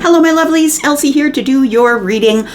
Hello, my lovelies. Elsie here to do your reading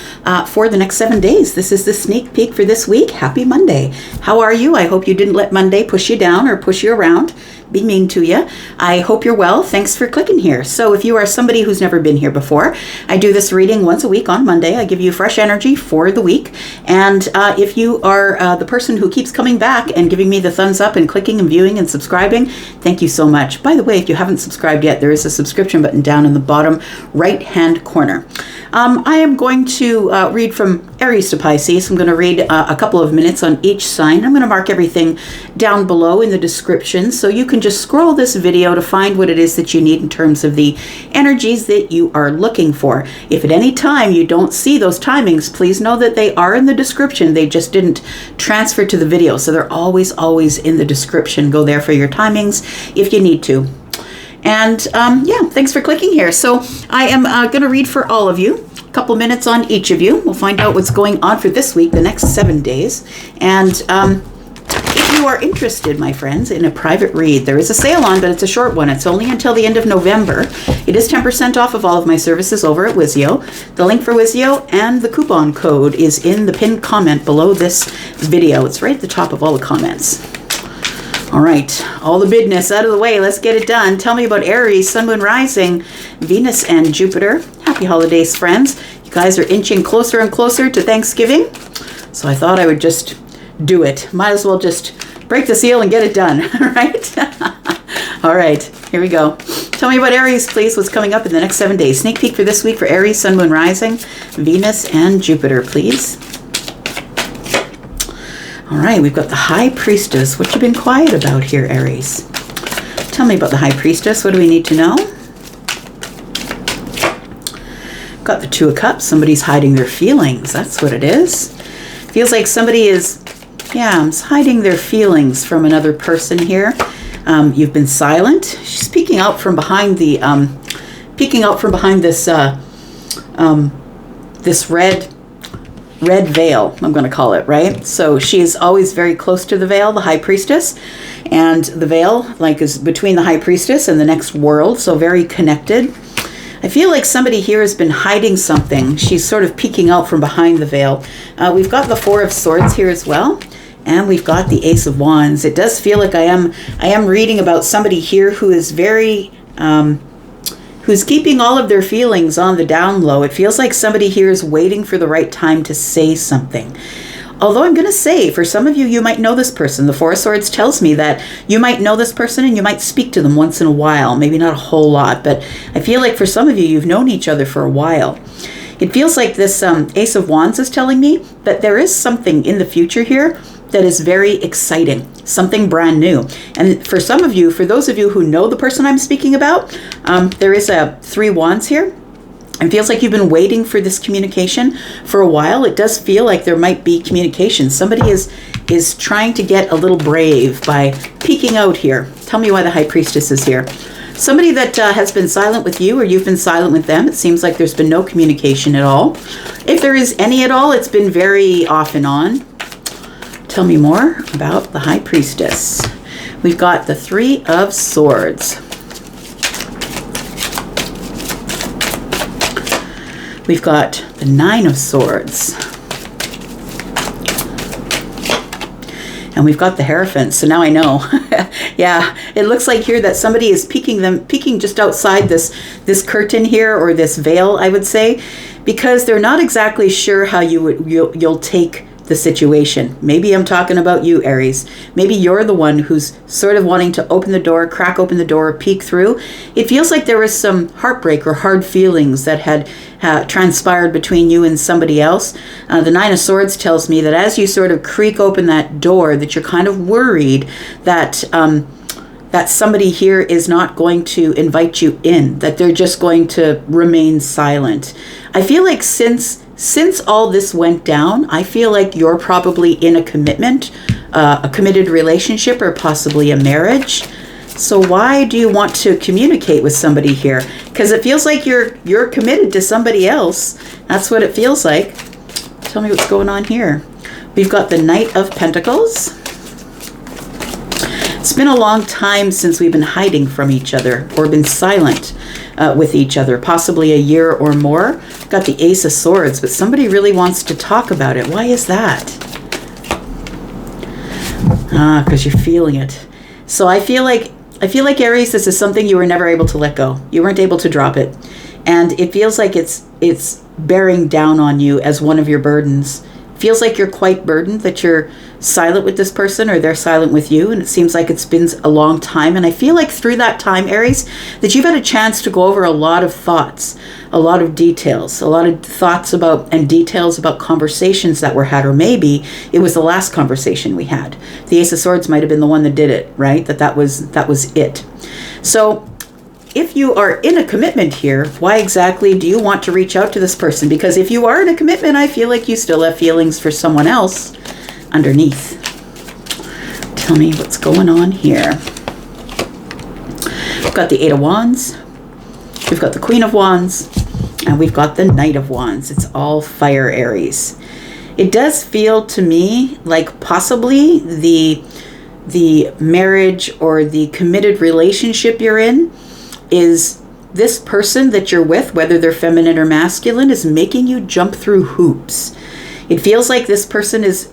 for the next 7 days. This is the sneak peek for this week. Happy Monday. How are you? I hope you didn't let Monday push you down or push you around. Be mean to you. I hope you're well. Thanks for clicking here. So if you are somebody who's never been here before, I do this reading once a week on Monday. I give you fresh energy for the week. And if you are the person who keeps coming back and giving me the thumbs up and clicking and viewing and subscribing, thank you so much. By the way, if you haven't subscribed yet, there is a subscription button down in the bottom right-hand corner. I am going to read from Aries to Pisces. I'm going to read a couple of minutes on each sign. I'm going to mark everything down below in the description so you can just scroll this video to find what it is that you need in terms of the energies that you are looking for. If at any time you don't see those timings, please know that they are in the description. They just didn't transfer to the video, so they're always in the description. Go there for your timings if you need to. And yeah, thanks for clicking here. So I am going to read for all of you, a couple minutes on each of you. We'll find out what's going on for this week, the next 7 days. And if you are interested, my friends, in a private read, there is a sale on, but it's a short one. It's only until the end of November. It is 10% off of all of my services over at Wizio. The link for Wizio and the coupon code is in the pinned comment below this video. It's right at the top of all the comments. All right, all the business out of the way. Let's get it done. Tell me about Aries, Sun, Moon, Rising, Venus, and Jupiter. Happy holidays, friends. You guys are inching closer and closer to Thanksgiving, so I thought I would just do it. Might as well just break the seal and get it done, right? All right, here we go. Tell me about Aries, please. What's coming up in the next 7 days? Sneak peek for this week for Aries, Sun, Moon, Rising, Venus, and Jupiter, please. All right, we've got the High Priestess. What you been quiet about here, Aries? Tell me about the High Priestess. What do we need to know? Got the Two of Cups. Somebody's hiding their feelings. That's what it is. Feels like somebody is, yeah, hiding their feelings from another person here. You've been silent. She's peeking out from behind the, this red veil, I'm going to call it, right? So she is always very close to the veil, the High Priestess, and the veil like is between the High Priestess and the next world, so very connected. I feel like somebody here has been hiding something. She's sort of peeking out from behind the veil. We've got the Four of Swords here as well, and we've got the Ace of Wands. It does feel like I am reading about somebody here who is very who's keeping all of their feelings on the down low. It feels like somebody here is waiting for the right time to say something. Although I'm going to say, for some of you, you might know this person. The Four of Swords tells me that you might know this person and you might speak to them once in a while. Maybe not a whole lot, but I feel like for some of you, you've known each other for a while. It feels like this Ace of Wands is telling me that there is something in the future here that is very exciting, something brand new. And for some of you, for those of you who know the person I'm speaking about, there is a Three Wands here. It feels like you've been waiting for this communication for a while. It does feel like there might be communication. Somebody is trying to get a little brave by peeking out here. Tell me why the High Priestess is here. Somebody that has been silent with you, or you've been silent with them. It seems like there's been no communication at all. If there is any at all, it's been very off and on. Tell me more about the High Priestess. We've got the Three of Swords. We've got the Nine of Swords. And we've got the Hierophant. So now I know. Yeah, it looks like here that somebody is peeking just outside this curtain here, or this veil, I would say, because they're not exactly sure how you'll take the situation. Maybe I'm talking about you, Aries. Maybe you're the one who's sort of wanting to open the door, crack open the door, peek through. It feels like there was some heartbreak or hard feelings that had transpired between you and somebody else. The Nine of Swords tells me that as you sort of creak open that door, that you're kind of worried that that somebody here is not going to invite you in, that they're just going to remain silent. I feel like since all this went down, I feel like you're probably in a commitment, a committed relationship, or possibly a marriage. So why do you want to communicate with somebody here? Because it feels like you're committed to somebody else. That's what it feels like. Tell me what's going on here. We've got the Knight of Pentacles. It's been a long time since we've been hiding from each other or been silent. with each other, possibly a year or more. Got the Ace of Swords, but somebody really wants to talk about it. Why is that? Because you're feeling it. So I feel like Aries, this is something you were never able to let go. You weren't able to drop it. And it feels like it's bearing down on you as one of your burdens. Feels like you're quite burdened, that you're silent with this person or they're silent with you, and it seems like it's been a long time. And I feel like through that time, Aries, that you've had a chance to go over a lot of thoughts, a lot of details, a lot of thoughts about and details about conversations that were had, or maybe it was the last conversation we had. The Ace of Swords might have been the one that did it, right? That was it. So if you are in a commitment here, why exactly do you want to reach out to this person? Because if you are in a commitment, I feel like you still have feelings for someone else underneath. Tell me what's going on here. We've got the Eight of Wands, we've got the Queen of Wands, and we've got the Knight of Wands. It's all fire, Aries. It does feel to me like possibly the marriage or the committed relationship you're in is this person that you're with, whether they're feminine or masculine, is making you jump through hoops. It feels like this person is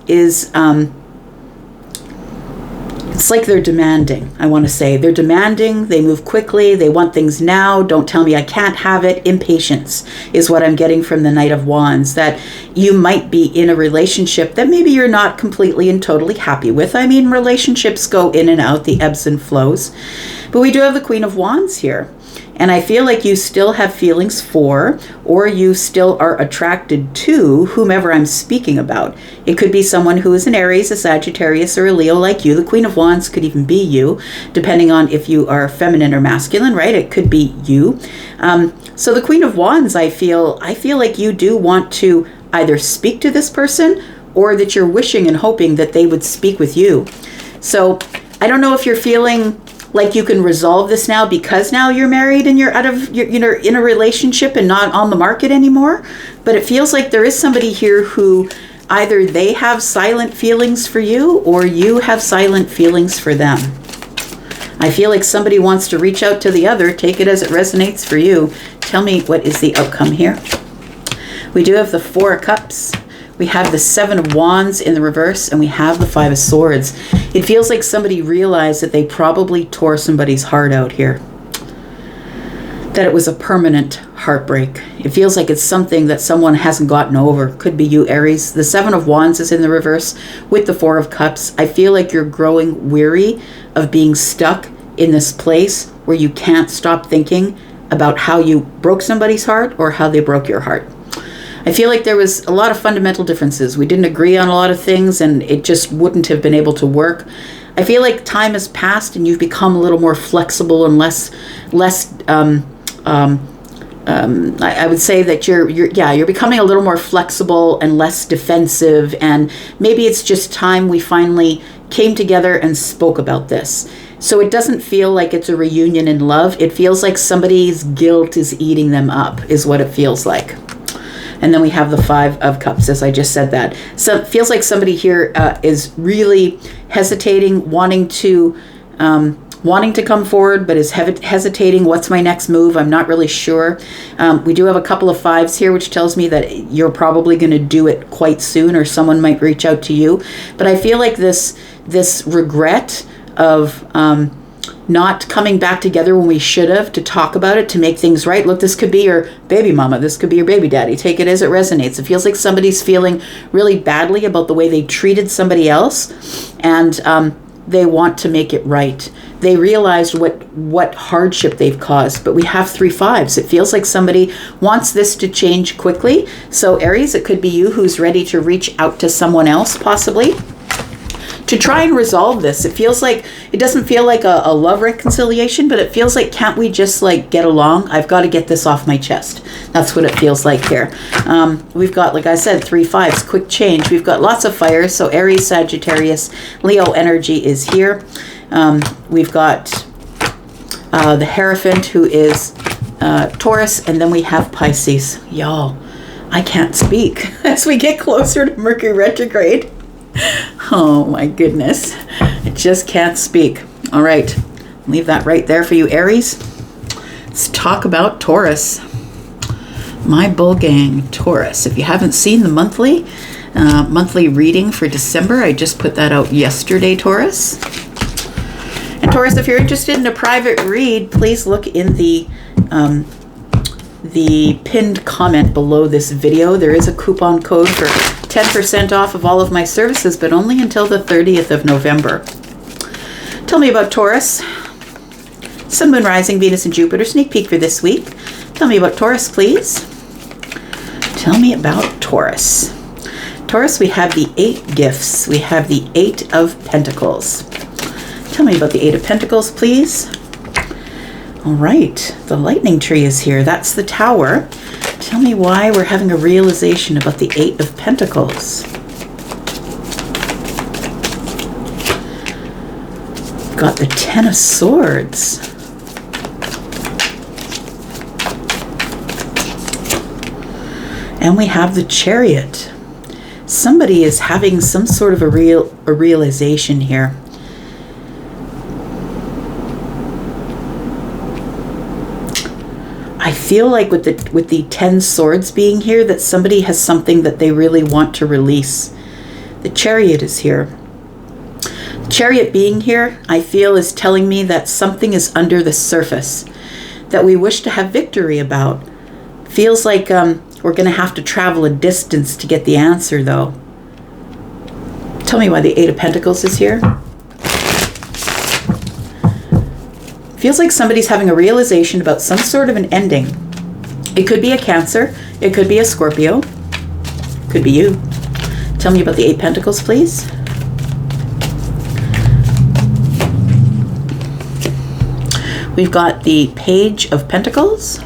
it's like they're demanding. I want to say they're demanding. They move quickly. They want things now. Don't tell me I can't have it. Impatience is what I'm getting from the Knight of Wands, that you might be in a relationship that maybe you're not completely and totally happy with. I mean, relationships go in and out, the ebbs and flows. But we do have the Queen of Wands here. And I feel like you still have feelings for, or you still are attracted to whomever I'm speaking about. It could be someone who is an Aries, a Sagittarius, or a Leo like you. The Queen of Wands could even be you, depending on if you are feminine or masculine, right? It could be you. So the Queen of Wands, I feel like you do want to either speak to this person, or that you're wishing and hoping that they would speak with you. So I don't know if you're feeling like you can resolve this now because now you're married and you're out of, you're in a relationship and not on the market anymore. But it feels like there is somebody here who either they have silent feelings for you or you have silent feelings for them. I feel like somebody wants to reach out to the other. Take it as it resonates for you. Tell me, what is the outcome here? We do have the Four of Cups. We have the Seven of Wands in the reverse, and we have the Five of Swords. It feels like somebody realized that they probably tore somebody's heart out here. That it was a permanent heartbreak. It feels like it's something that someone hasn't gotten over. Could be you, Aries. The Seven of Wands is in the reverse with the Four of Cups. I feel like you're growing weary of being stuck in this place where you can't stop thinking about how you broke somebody's heart or how they broke your heart. I feel like there was a lot of fundamental differences. We didn't agree on a lot of things and it just wouldn't have been able to work. I feel like time has passed and you've become a little more flexible and less I would say that you're becoming a little more flexible and less defensive, and maybe it's just time we finally came together and spoke about this. So it doesn't feel like it's a reunion in love. It feels like somebody's guilt is eating them up, is what it feels like. And then we have the Five of Cups, as I just said that. So it feels like somebody here is really hesitating, wanting to come forward, but is hesitating. What's my next move? I'm not really sure. We do have a couple of fives here, which tells me that you're probably going to do it quite soon, or someone might reach out to you. But I feel like this regret of not coming back together when we should have to talk about it, to make things right. Look, this could be your baby mama. This could be your baby daddy. Take it as it resonates. It feels like somebody's feeling really badly about the way they treated somebody else, and they want to make it right. They realized what hardship they've caused, but we have 3 fives. It feels like somebody wants this to change quickly. So Aries, it could be you who's ready to reach out to someone else, possibly, to try and resolve this. It doesn't feel like a love reconciliation, but it feels like, can't we just like get along? I've got to get this off my chest. That's what it feels like here. We've got, like I said, 3 fives, quick change. We've got lots of fires. So Aries, Sagittarius, Leo energy is here. We've got the Hierophant, who is Taurus, and then we have Pisces. Y'all, I can't speak as we get closer to Mercury retrograde. Oh my goodness, I just can't speak. All right, leave that right there for you, Aries. Let's talk about Taurus. My bull gang, Taurus. If you haven't seen the monthly reading for December, I just put that out yesterday, Taurus. And Taurus, if you're interested in a private read, please look in the pinned comment below this video. There is a coupon code for 10% off of all of my services, but only until the 30th of November. Tell me about Taurus. Sun, Moon, Rising, Venus, and Jupiter. Sneak peek for this week. Tell me about Taurus, please. Tell me about Taurus. Taurus, we have the 8 gifts. We have the 8 of Pentacles. Tell me about the 8 of Pentacles, please. All right, the lightning tree is here. That's the Tower. Tell me why we're having a realization about the 8 of Pentacles. Got the 10 of Swords. And we have the Chariot. Somebody is having some sort of a realization here. I feel like with the 10 swords being here, that somebody has something that they really want to release. The Chariot is here. The Chariot being here, I feel, is telling me that something is under the surface that we wish to have victory about. Feels like we're going to have to travel a distance to get the answer, though. Tell me why the 8 of Pentacles is here. Feels like somebody's having a realization about some sort of an ending. It could be a Cancer. It could be a Scorpio. Could be you. Tell me about the 8 Pentacles, please. We've got the Page of Pentacles.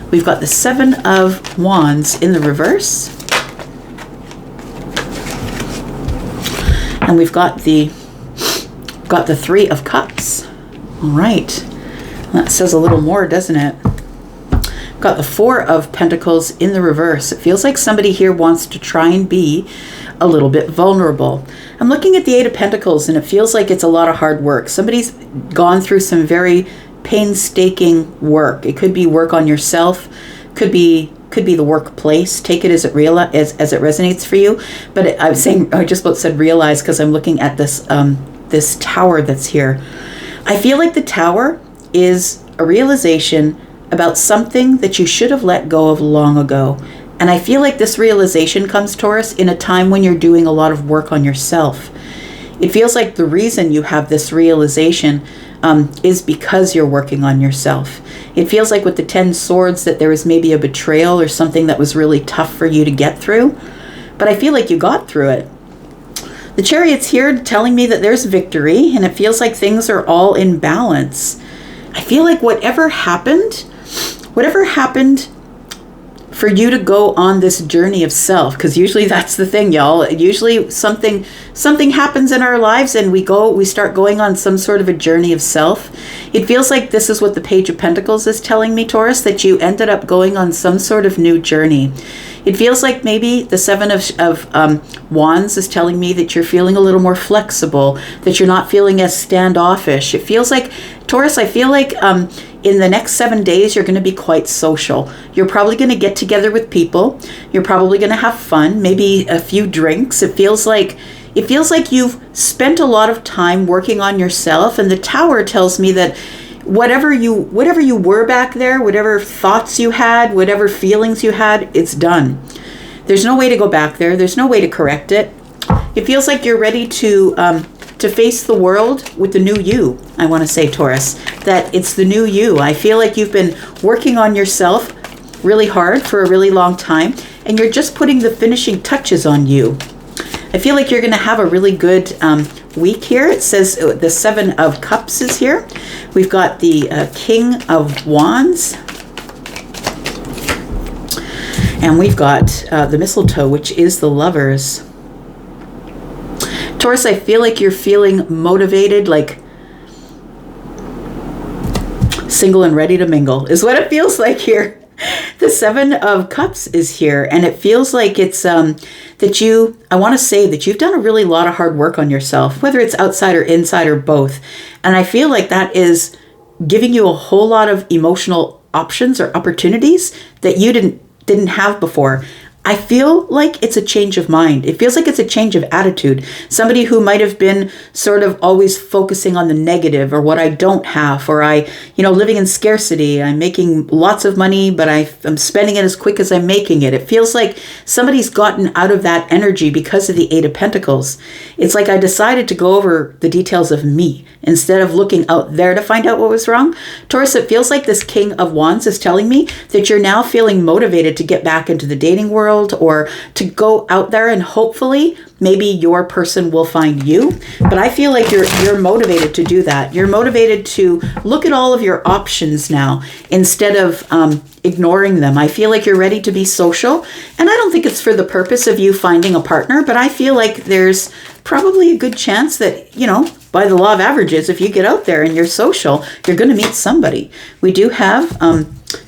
We've got the 7 of Wands in the reverse. And we've got the 3 of Cups. All right. That says a little more, doesn't it? Got the 4 of Pentacles in the reverse. It feels like somebody here wants to try and be a little bit vulnerable. I'm looking at the 8 of Pentacles and it feels like it's a lot of hard work. Somebody's gone through some very painstaking work. It could be work on yourself, could be the workplace. Take it as it resonates for you. But I just about said realize because I'm looking at this this Tower that's here. I feel like the Tower is a realization about something that you should have let go of long ago. And I feel like this realization comes, Taurus, in a time when you're doing a lot of work on yourself. It feels like the reason you have this realization is because you're working on yourself. It feels like with the 10 swords that there was maybe a betrayal or something that was really tough for you to get through. But I feel like you got through it. The Chariot's here telling me that there's victory and it feels like things are all in balance. I feel like whatever happened for you to go on this journey of self, because usually that's the thing, y'all. Usually something happens in our lives and we start going on some sort of a journey of self. It feels like this is what the Page of Pentacles is telling me, Taurus, that you ended up going on some sort of new journey. It feels like maybe the 7 of Wands is telling me that you're feeling a little more flexible, that you're not feeling as standoffish. It feels like, Taurus, I feel like in the next 7 days, you're going to be quite social. You're probably going to get together with people. You're probably going to have fun, maybe a few drinks. It feels like you've spent a lot of time working on yourself. And the Tower tells me that whatever you were back there, whatever thoughts you had, whatever feelings you had, it's done. There's no way to go back there. There's no way to correct it. It feels like you're ready to face the world with the new you. I want to say, Taurus, that it's the new you. I feel like you've been working on yourself really hard for a really long time, and you're just putting the finishing touches on you. I feel like you're going to have a really good week here. It says the 7 of Cups is here. We've got the King of Wands. And we've got the Mistletoe, which is the Lovers. Taurus, I feel like you're feeling motivated, like single and ready to mingle is what it feels like here. The 7 of Cups is here, and it feels like it's that I want to say that you've done a really lot of hard work on yourself, whether it's outside or inside or both. And I feel like that is giving you a whole lot of emotional options or opportunities that you didn't have before. I feel like it's a change of mind. It feels like it's a change of attitude. Somebody who might have been sort of always focusing on the negative or what I don't have, or living in scarcity. I'm making lots of money, but I'm spending it as quick as I'm making it. It feels like somebody's gotten out of that energy because of the Eight of Pentacles. It's like I decided to go over the details of me instead of looking out there to find out what was wrong. Taurus, it feels like this King of Wands is telling me that you're now feeling motivated to get back into the dating world, or to go out there, and hopefully maybe your person will find you. But I feel like you're motivated to do that. You're motivated to look at all of your options now instead of ignoring them. I feel like you're ready to be social, and I don't think it's for the purpose of you finding a partner, but I feel like there's probably a good chance that, by the law of averages, if you get out there and you're social, you're going to meet somebody. We do have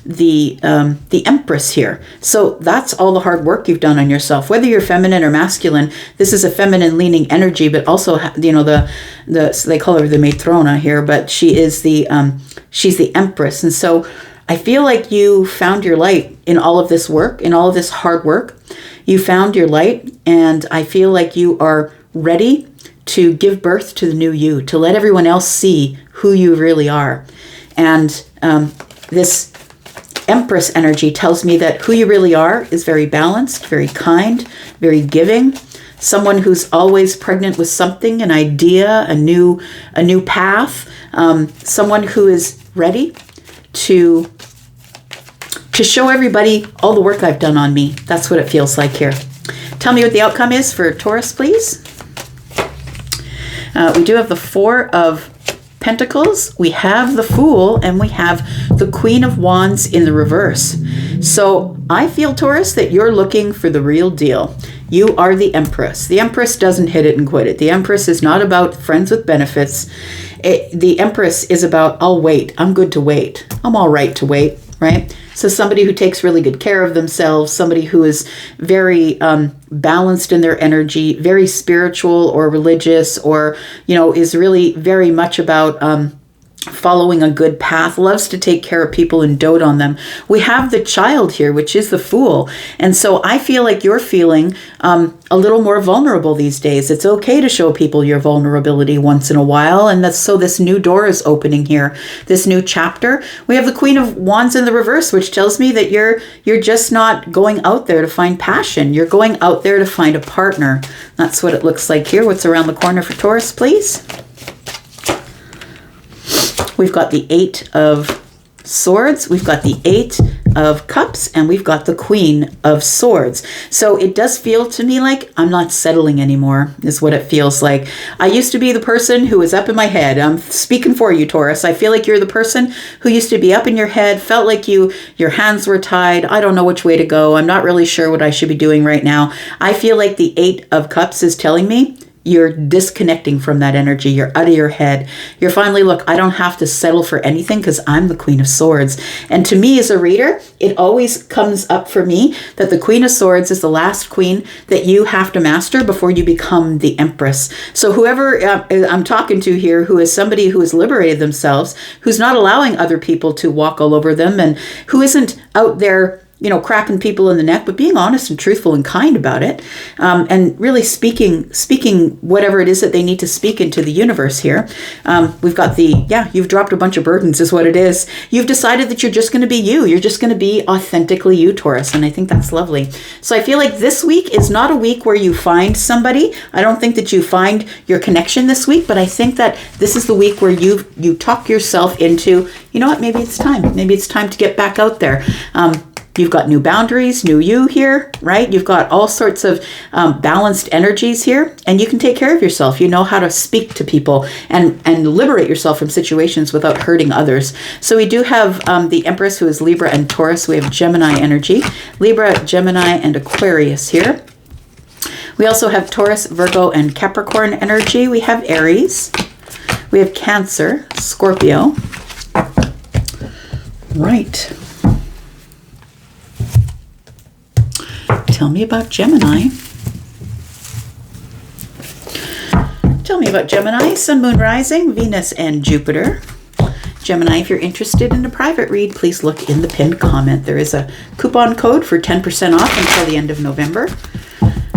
the Empress here. So that's all the hard work you've done on yourself. Whether you're feminine or masculine, this is a feminine leaning energy, but also, so they call her the Matrona here, but she's the Empress. And so I feel like you found your light in all of this work, in all of this hard work. You found your light, and I feel like you are ready to give birth to the new you, to let everyone else see who you really are. And this Empress energy tells me that who you really are is very balanced, very kind, very giving, someone who's always pregnant with something, an idea, a new path, someone who is ready to show everybody all the work I've done on me. That's what it feels like here. Tell me what the outcome is for Taurus, please. We do have the Four of Pentacles, we have the Fool, and we have the Queen of Wands in the reverse. So I feel, Taurus, that you're looking for the real deal. You are the Empress. The Empress doesn't hit it and quit it. The Empress is not about friends with benefits. The Empress is about, I'll wait. I'm good to wait. I'm all right to wait, right? So somebody who takes really good care of themselves, somebody who is very balanced in their energy, very spiritual or religious, or, is really very much about following a good path, loves to take care of people and dote on them. We have the Child here, which is the Fool. And so I feel like you're feeling a little more vulnerable these days. It's okay to show people your vulnerability once in a while. And so this new door is opening here, this new chapter. We have the Queen of Wands in the reverse, which tells me that you're just not going out there to find passion. You're going out there to find a partner. That's what it looks like here. What's around the corner for Taurus, please? We've got the Eight of Swords, we've got the Eight of Cups, and we've got the Queen of Swords. So it does feel to me like I'm not settling anymore, is what it feels like. I used to be the person who was up in my head. I'm speaking for you, Taurus. I feel like you're the person who used to be up in your head, felt like your hands were tied. I don't know which way to go. I'm not really sure what I should be doing right now. I feel like the Eight of Cups is telling me you're disconnecting from that energy. You're out of your head. You're finally, look, I don't have to settle for anything because I'm the Queen of Swords. And to me as a reader, it always comes up for me that the Queen of Swords is the last queen that you have to master before you become the Empress. So whoever I'm talking to here, who is somebody who has liberated themselves, who's not allowing other people to walk all over them, and who isn't out there cracking people in the neck, but being honest and truthful and kind about it, and really speaking whatever it is that they need to speak into the universe here. We've got you've dropped a bunch of burdens is what it is. You've decided that you're just going to be you. You're just going to be authentically you, Taurus, and I think that's lovely. So I feel like this week is not a week where you find somebody. I don't think that you find your connection this week, but I think that this is the week where you talk yourself into, you know what, maybe it's time. Maybe it's time to get back out there. You've got new boundaries, new you here, right? You've got all sorts of balanced energies here, and you can take care of yourself. You know how to speak to people and liberate yourself from situations without hurting others. So we do have the Empress, who is Libra and Taurus. We have Gemini energy, Libra, Gemini, and Aquarius here. We also have Taurus, Virgo, and Capricorn energy. We have Aries. We have Cancer, Scorpio. Right. Tell me about Gemini. Tell me about Gemini, Sun, Moon, Rising, Venus, and Jupiter. Gemini, if you're interested in a private read, please look in the pinned comment. There is a coupon code for 10% off until the end of November,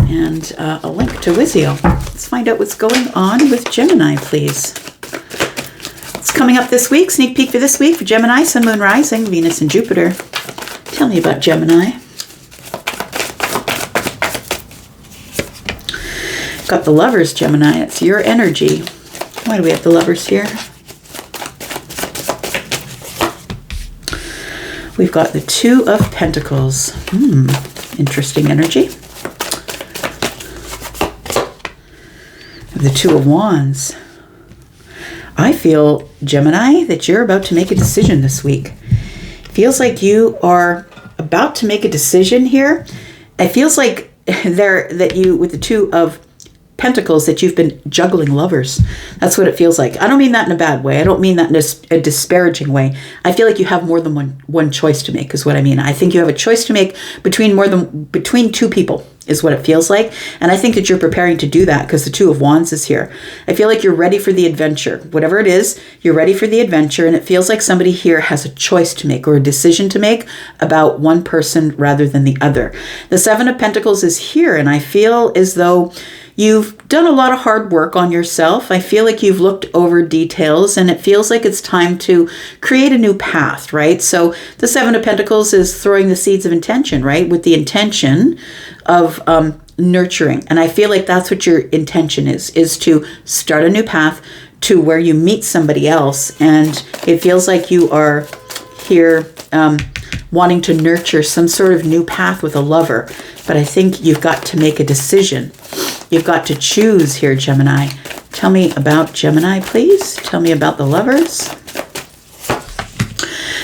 and a link to Wizio. Let's find out what's going on with Gemini, please. It's coming up this week. Sneak peek for this week for Gemini, Sun, Moon, Rising, Venus, and Jupiter. Tell me about Gemini. Got the Lovers, Gemini. It's your energy. Why do we have the Lovers here? We've got the Two of Pentacles. Interesting energy. The Two of Wands. I feel, Gemini, that you're about to make a decision this week. Feels like you are about to make a decision here. It feels like that you, with the Two of Pentacles, that you've been juggling lovers. That's what it feels like. I don't mean that in a bad way. I don't mean that in a disparaging way. I feel like you have more than one choice to make, is what I mean. I think you have a choice to make between two people, is what it feels like. And I think that you're preparing to do that because the Two of Wands is here. I feel like you're ready for the adventure. Whatever it is, you're ready for the adventure, and it feels like somebody here has a choice to make or a decision to make about one person rather than the other. The Seven of Pentacles is here, and I feel as though you've done a lot of hard work on yourself. I feel like you've looked over details, and it feels like it's time to create a new path, right? So the Seven of Pentacles is throwing the seeds of intention, right? With the intention of nurturing. And I feel like that's what your intention is to start a new path to where you meet somebody else. And it feels like you are here wanting to nurture some sort of new path with a lover. But I think you've got to make a decision. You've got to choose here, Gemini. Tell me about Gemini, please. Tell me about the Lovers.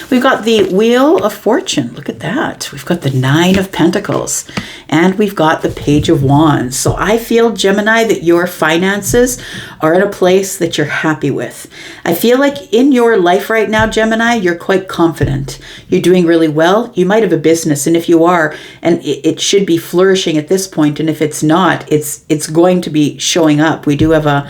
We've got the Wheel of Fortune. Look at that. We've got the Nine of Pentacles. And we've got the Page of Wands. So I feel, Gemini, that your finances are in a place that you're happy with. I feel like in your life right now, Gemini, you're quite confident. You're doing really well. You might have a business. And if you are, and it should be flourishing at this point. And if it's not, it's going to be showing up. We do have a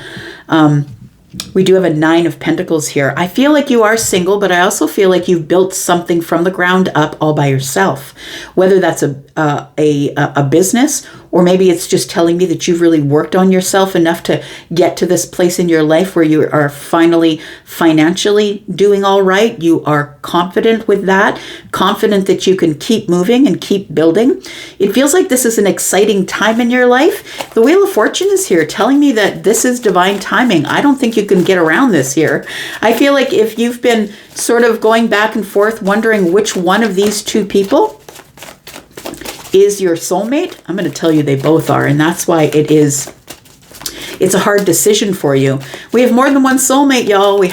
Nine of Pentacles here. I feel like you are single, but I also feel like you've built something from the ground up all by yourself. Whether that's a business, or maybe it's just telling me that you've really worked on yourself enough to get to this place in your life where you are finally financially doing all right. You are confident with that, confident that you can keep moving and keep building. It feels like this is an exciting time in your life. The Wheel of Fortune is here telling me that this is divine timing. I don't think you can get around this here. I feel like if you've been sort of going back and forth wondering which one of these two people is your soulmate, I'm going to tell you they both are, and that's why it's a hard decision for you. We have more than one soulmate, y'all. We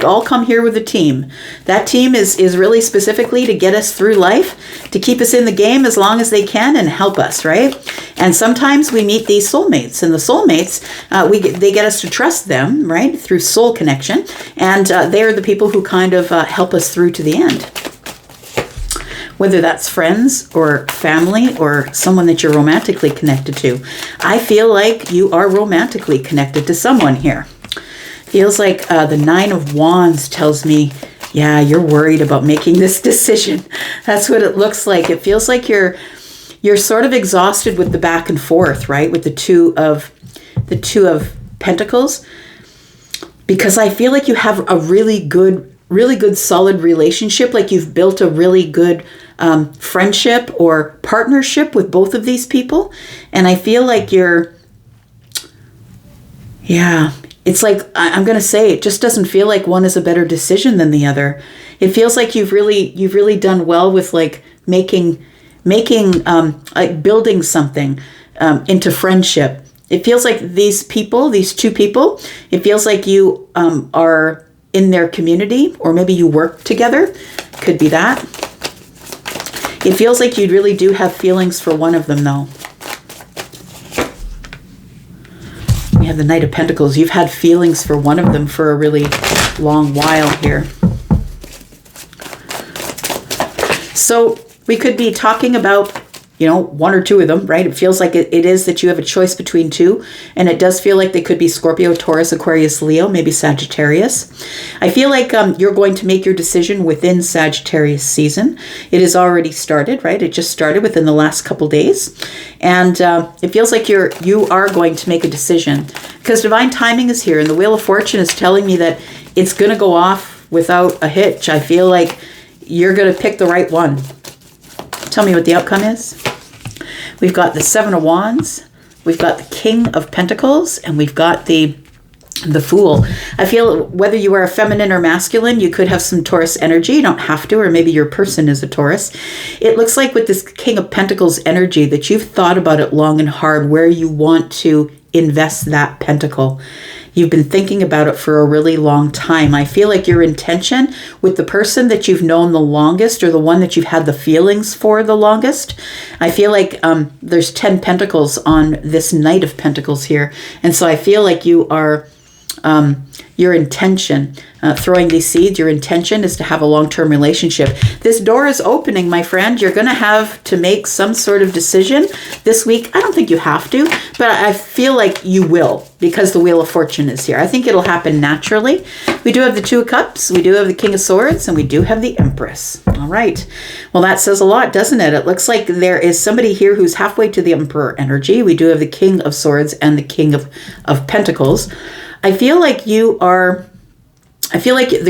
all come here with a team. That team is really specifically to get us through life, to keep us in the game as long as they can and help us, right? And sometimes we meet these soulmates, and the soulmates, they get us to trust them, right, through soul connection, and they are the people who kind of help us through to the end. Whether that's friends or family or someone that you're romantically connected to. I feel like you are romantically connected to someone here. Feels like the Nine of Wands tells me, yeah, you're worried about making this decision. That's what it looks like. It feels like you're sort of exhausted with the back and forth, right? With the Two of Pentacles. Because I feel like you have a really good solid relationship, like you've built a really good friendship or partnership with both of these people. And I feel like it's like, I'm going to say, it just doesn't feel like one is a better decision than the other. It feels like you've really done well with like making like building something into friendship. It feels like these two people, it feels like you are in their community, or maybe you work together. Could be that. It feels like you really do have feelings for one of them, though. We have the Knight of Pentacles. You've had feelings for one of them for a really long while here. So we could be talking about one or two of them, right? It feels like it is that you have a choice between two. And it does feel like they could be Scorpio, Taurus, Aquarius, Leo, maybe Sagittarius. I feel like you're going to make your decision within Sagittarius season. It has already started, right? It just started within the last couple days. And it feels like you are going to make a decision because divine timing is here. And the Wheel of Fortune is telling me that it's going to go off without a hitch. I feel like you're going to pick the right one. Tell me what the outcome is. We've got the Seven of Wands, we've got the King of Pentacles, and we've got the Fool. I feel whether you are a feminine or masculine, you could have some Taurus energy. You don't have to, or maybe your person is a Taurus. It looks like with this King of Pentacles energy that you've thought about it long and hard where you want to invest that pentacle. You've been thinking about it for a really long time. I feel like your intention with the person that you've known the longest or the one that you've had the feelings for the longest, I feel like there's 10 pentacles on this Knight of Pentacles here. And so I feel like you are, your intention, throwing these seeds, your intention is to have a long-term relationship. This door is opening, my friend. You're going to have to make some sort of decision this week. I don't think you have to, but I feel like you will because the Wheel of Fortune is here. I think it'll happen naturally. We do have the Two of Cups, we do have the King of Swords, and we do have the Empress. All right. Well, that says a lot, doesn't it? It looks like there is somebody here who's halfway to the Emperor energy. We do have the King of Swords and the King of Pentacles. I feel like the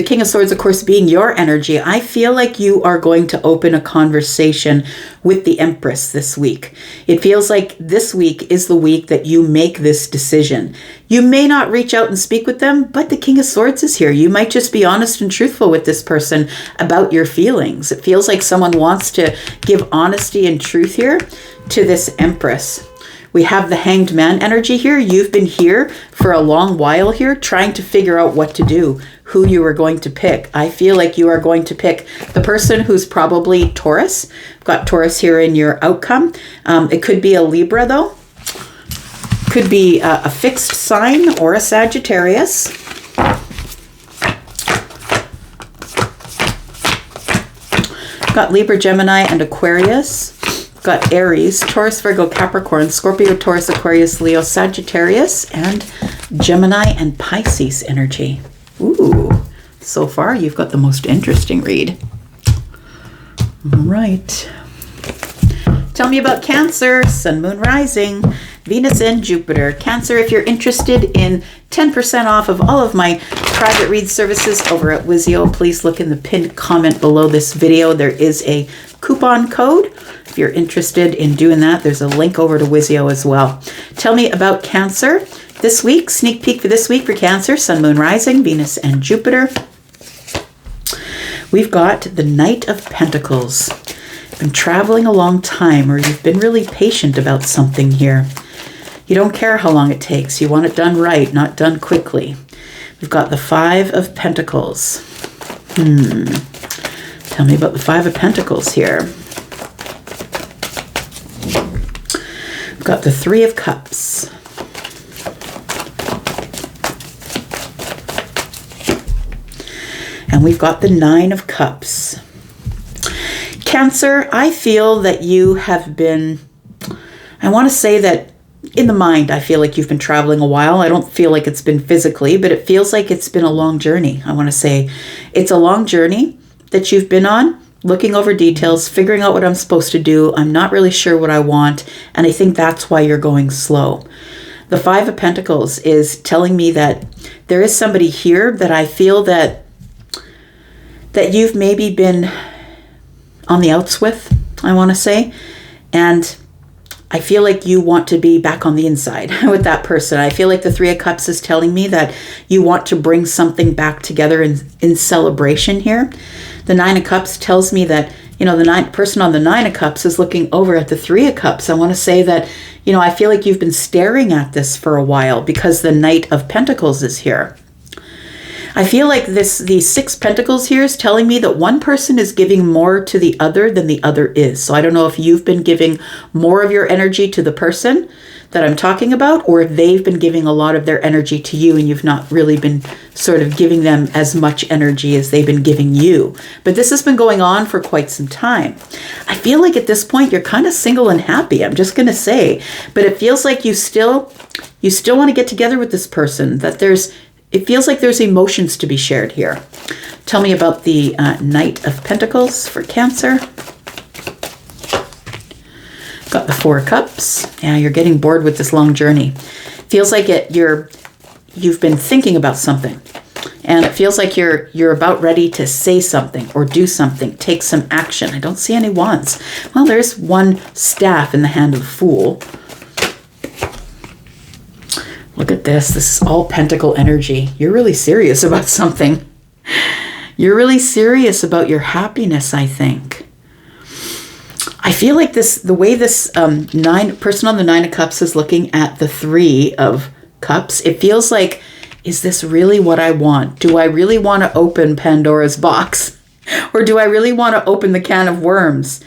King of Swords, of course, being your energy, I feel like you are going to open a conversation with the Empress this week. It feels like this week is the week that you make this decision. You may not reach out and speak with them, but the King of Swords is here. You might just be honest and truthful with this person about your feelings. It feels like someone wants to give honesty and truth here to this Empress. We have the Hanged Man energy here. You've been here for a long while here trying to figure out what to do, who you are going to pick. I feel like you are going to pick the person who's probably Taurus. I've got Taurus here in your outcome. It could be a Libra though. Could be a fixed sign or a Sagittarius. Got Libra, Gemini, and Aquarius. Got Aries, Taurus, Virgo, Capricorn, Scorpio, Taurus, Aquarius, Leo, Sagittarius, and Gemini and Pisces energy. Ooh, so far you've got the most interesting read. All right. Tell me about Cancer, Sun, Moon, Rising, Venus, and Jupiter. Cancer, if you're interested in 10% off of all of my private read services over at Wizio, please look in the pinned comment below this video. There is a coupon code. If you're interested in doing that, there's a link over to Wizio as well. Tell me about Cancer this week. Sneak peek for this week for Cancer, Sun, Moon, Rising, Venus, and Jupiter. We've got the Knight of Pentacles. Been traveling a long time, or you've been really patient about something here. You don't care how long it takes. You want it done right, not done quickly. We've got the Five of Pentacles. Tell me about the Five of Pentacles here. We've got the Three of Cups. And we've got the Nine of Cups. Cancer, I feel that you have been, I want to say that in the mind, I feel like you've been traveling a while. I don't feel like it's been physically, but it feels like it's been a long journey. I want to say it's a long journey that you've been on, looking over details, figuring out what I'm supposed to do. I'm not really sure what I want, and I think that's why you're going slow. The Five of Pentacles is telling me that there is somebody here that I feel that you've maybe been on the outs with, I want to say, and I feel like you want to be back on the inside with that person. I feel like the Three of Cups is telling me that you want to bring something back together in celebration here. The Nine of Cups tells me that, the person on the Nine of Cups is looking over at the Three of Cups. I want to say that, I feel like you've been staring at this for a while because the Knight of Pentacles is here. I feel like these 6 pentacles here is telling me that one person is giving more to the other than the other is. So I don't know if you've been giving more of your energy to the person that I'm talking about, or if they've been giving a lot of their energy to you and you've not really been sort of giving them as much energy as they've been giving you. But this has been going on for quite some time. I feel like at this point you're kind of single and happy, I'm just going to say. But it feels like you still want to get together with this person, that it feels like there's emotions to be shared here. Tell me about the Knight of Pentacles for Cancer. Got the 4 of Cups. Yeah, you're getting bored with this long journey. Feels like you've been thinking about something. And it feels like you're about ready to say something or do something, take some action. I don't see any wands. Well, there's 1 staff in the hand of the Fool. Look at this. This is all pentacle energy. You're really serious about something. You're really serious about your happiness, I think. I feel like the way this person on the 9 of Cups is looking at the 3 of Cups, it feels like, is this really what I want? Do I really want to open Pandora's box? Or do I really want to open the can of worms?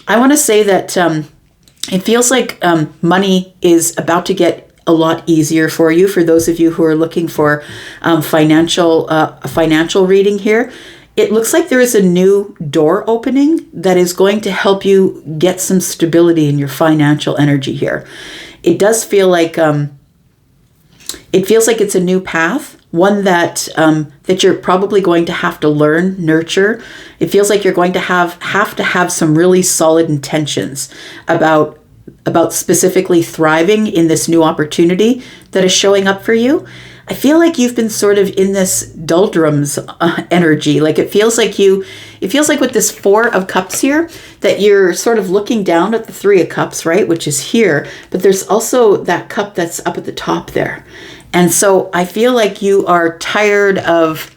I want to say that it feels like money is about to get a lot easier for you. For those of you who are looking for a financial reading here, it looks like there is a new door opening that is going to help you get some stability in your financial energy here. It does feel like it's a new path, one that you're probably going to have to learn, nurture. It feels like you're going to have to have some really solid intentions about specifically thriving in this new opportunity that is showing up for you. I feel like you've been sort of in this doldrums energy. Like it feels like with this 4 of Cups here, that you're sort of looking down at the 3 of Cups, right? Which is here, but there's also that cup that's up at the top there. And so I feel like you are tired of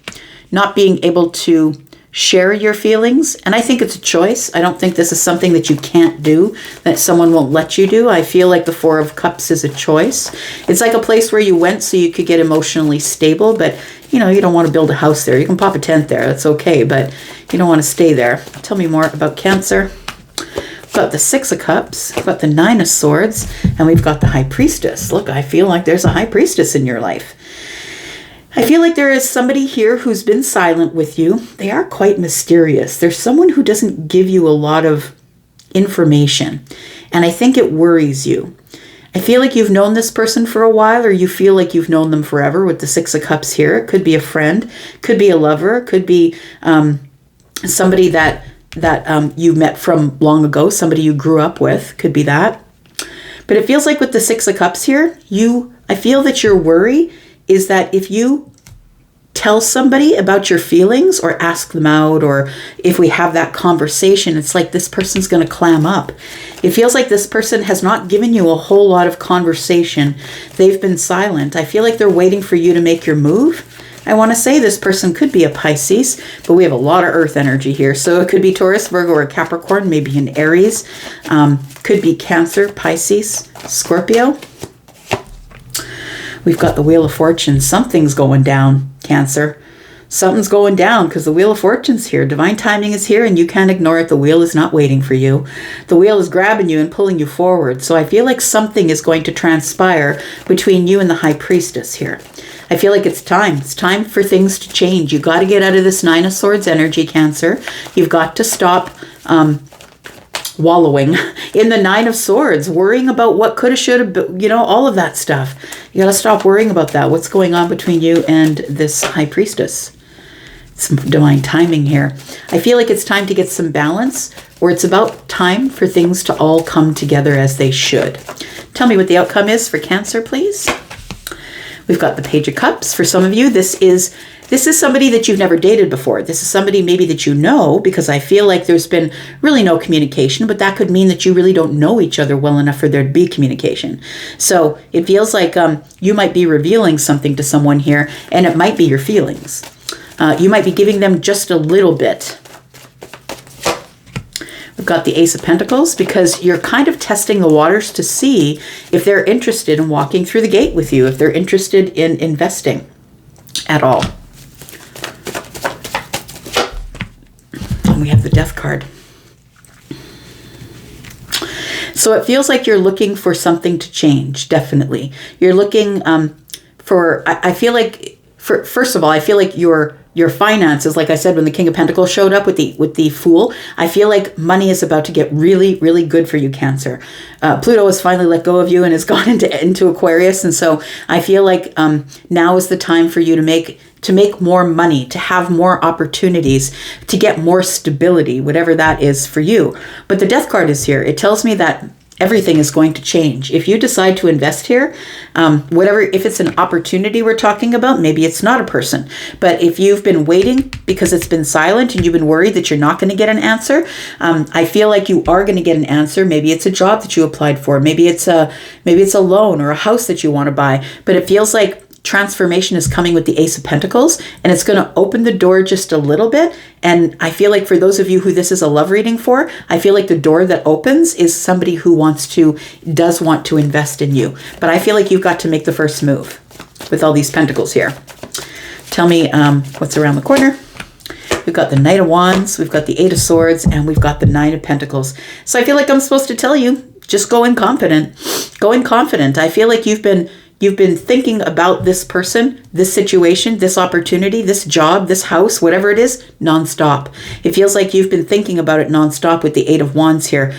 not being able to share your feelings. And I think it's a choice. I don't think this is something that you can't do, that someone won't let you do. I feel like the 4 of Cups is a choice. It's like a place where you went so you could get emotionally stable, but you don't want to build a house there. You can pop a tent there. That's okay, but you don't want to stay there. Tell me more about Cancer. We've got the 6 of Cups, we've got the 9 of Swords, and we've got the High Priestess. Look, I feel like there's a High Priestess in your life. I feel like there is somebody here who's been silent with you. They are quite mysterious. There's someone who doesn't give you a lot of information, and I think it worries you. I feel like you've known this person for a while, or you feel like you've known them forever with the 6 of Cups here. It could be a friend, could be a lover, could be somebody that you met from long ago, somebody you grew up with, could be that. But it feels like with the 6 of Cups here, I feel that your worry is that if you tell somebody about your feelings or ask them out, or if we have that conversation, it's like this person's going to clam up. It feels like this person has not given you a whole lot of conversation. They've been silent. I feel like they're waiting for you to make your move. I want to say this person could be a Pisces, but we have a lot of earth energy here. So it could be Taurus, Virgo, or Capricorn, maybe an Aries. Could be Cancer, Pisces, Scorpio. We've got the Wheel of Fortune. Something's going down, Cancer. Something's going down because the Wheel of Fortune's here. Divine timing is here and you can't ignore it. The wheel is not waiting for you. The wheel is grabbing you and pulling you forward. So I feel like something is going to transpire between you and the High Priestess here. I feel like it's time. It's time for things to change. You've got to get out of this 9 of Swords energy, Cancer. You've got to stop wallowing in the 9 of Swords, worrying about what could have, should have, all of that stuff. You got to stop worrying about that. What's going on between you and this High Priestess? Some divine timing here. I feel like it's time to get some balance, or it's about time for things to all come together as they should. Tell me what the outcome is for Cancer, please. We've got the Page of Cups. For some of you, this is somebody that you've never dated before. This is somebody maybe that you know, because I feel like there's been really no communication, but that could mean that you really don't know each other well enough for there to be communication. So it feels like you might be revealing something to someone here, and it might be your feelings. You might be giving them just a little bit. We've got the Ace of Pentacles, because you're kind of testing the waters to see if they're interested in walking through the gate with you, if they're interested in investing at all. card. So it feels like you're looking for something to change, definitely. You're looking for, I feel like, first of all, I feel like your finances, like I said, when the King of Pentacles showed up with the Fool, I feel like money is about to get really, really good for you, Cancer. Pluto has finally let go of you and has gone into Aquarius. And so I feel like now is the time for you to make more money, to have more opportunities, to get more stability, whatever that is for you. But the Death card is here. It tells me that everything is going to change. If you decide to invest here, if it's an opportunity we're talking about, maybe it's not a person. But if you've been waiting because it's been silent and you've been worried that you're not going to get an answer, I feel like you are going to get an answer. Maybe it's a job that you applied for. Maybe it's a loan or a house that you want to buy. But it feels like transformation is coming with the Ace of Pentacles, and it's going to open the door just a little bit. And I feel like for those of you who this is a love reading for, I feel like the door that opens is somebody who does want to invest in you. But I feel like you've got to make the first move with all these pentacles here. Tell me what's around the corner. We've got the Knight of Wands, we've got the Eight of Swords, and we've got the Nine of Pentacles. So I feel like I'm supposed to tell you, just go in confident. Go in confident. I feel like you've been thinking about this person, this situation, this opportunity, this job, this house, whatever it is, nonstop. It feels like you've been thinking about it nonstop with the Eight of Wands here,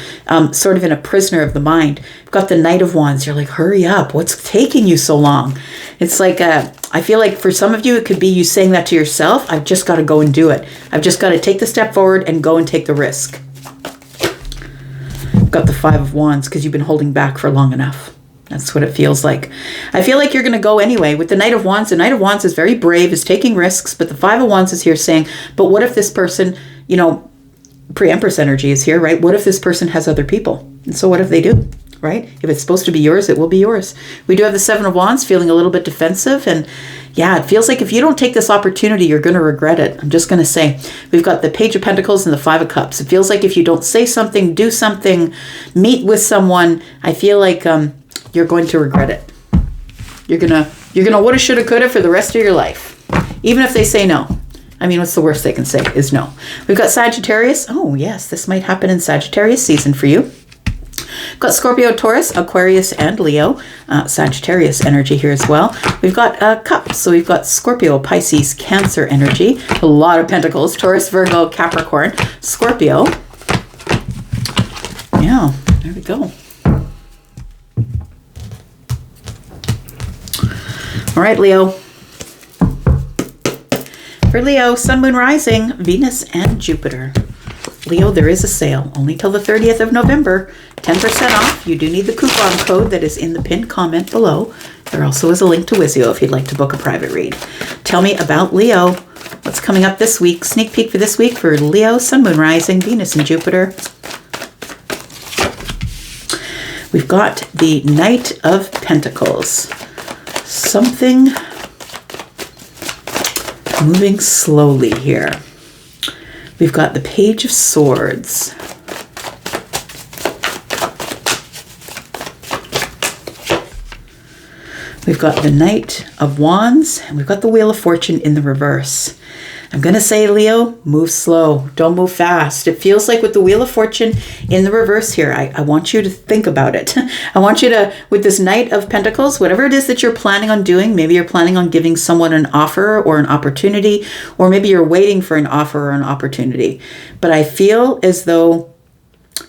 sort of in a prisoner of the mind. You've got the Knight of Wands. You're like, hurry up. What's taking you so long? It's like, I feel like for some of you, it could be you saying that to yourself. I've just got to go and do it. I've just got to take the step forward and go and take the risk. Got the Five of Wands because you've been holding back for long enough. That's what it feels like. I feel like you're going to go anyway. With the Knight of Wands is very brave, is taking risks, but the Five of Wands is here saying, but what if this person, pre-Empress energy is here, right? What if this person has other people? And so what if they do, right? If it's supposed to be yours, it will be yours. We do have the Seven of Wands feeling a little bit defensive. And yeah, it feels like if you don't take this opportunity, you're going to regret it. I'm just going to say, we've got the Page of Pentacles and the Five of Cups. It feels like if you don't say something, do something, meet with someone, I feel like you're going to regret it. You're gonna woulda, shoulda, coulda for the rest of your life. Even if they say no. I mean, what's the worst they can say is no. We've got Sagittarius. Oh yes, this might happen in Sagittarius season for you. We've got Scorpio, Taurus, Aquarius, and Leo. Sagittarius energy here as well. We've got Cups. So we've got Scorpio, Pisces, Cancer energy. A lot of Pentacles. Taurus, Virgo, Capricorn, Scorpio. Yeah, there we go. All right, Leo. For Leo, Sun, Moon, Rising, Venus, and Jupiter. Leo, there is a sale only till the 30th of November. 10% off. You do need the coupon code that is in the pinned comment below. There also is a link to Wizio if you'd like to book a private read. Tell me about Leo. What's coming up this week? Sneak peek for this week for Leo, Sun, Moon, Rising, Venus, and Jupiter. We've got the Knight of Pentacles. Something moving slowly here. We've got the Page of Swords. We've got the Knight of Wands, and we've got the Wheel of Fortune in the reverse. I'm going to say, Leo, move slow. Don't move fast. It feels like with the Wheel of Fortune in the reverse here, I want you to think about it. I want you to, with this Knight of Pentacles, whatever it is that you're planning on doing, maybe you're planning on giving someone an offer or an opportunity, or maybe you're waiting for an offer or an opportunity. But I feel as though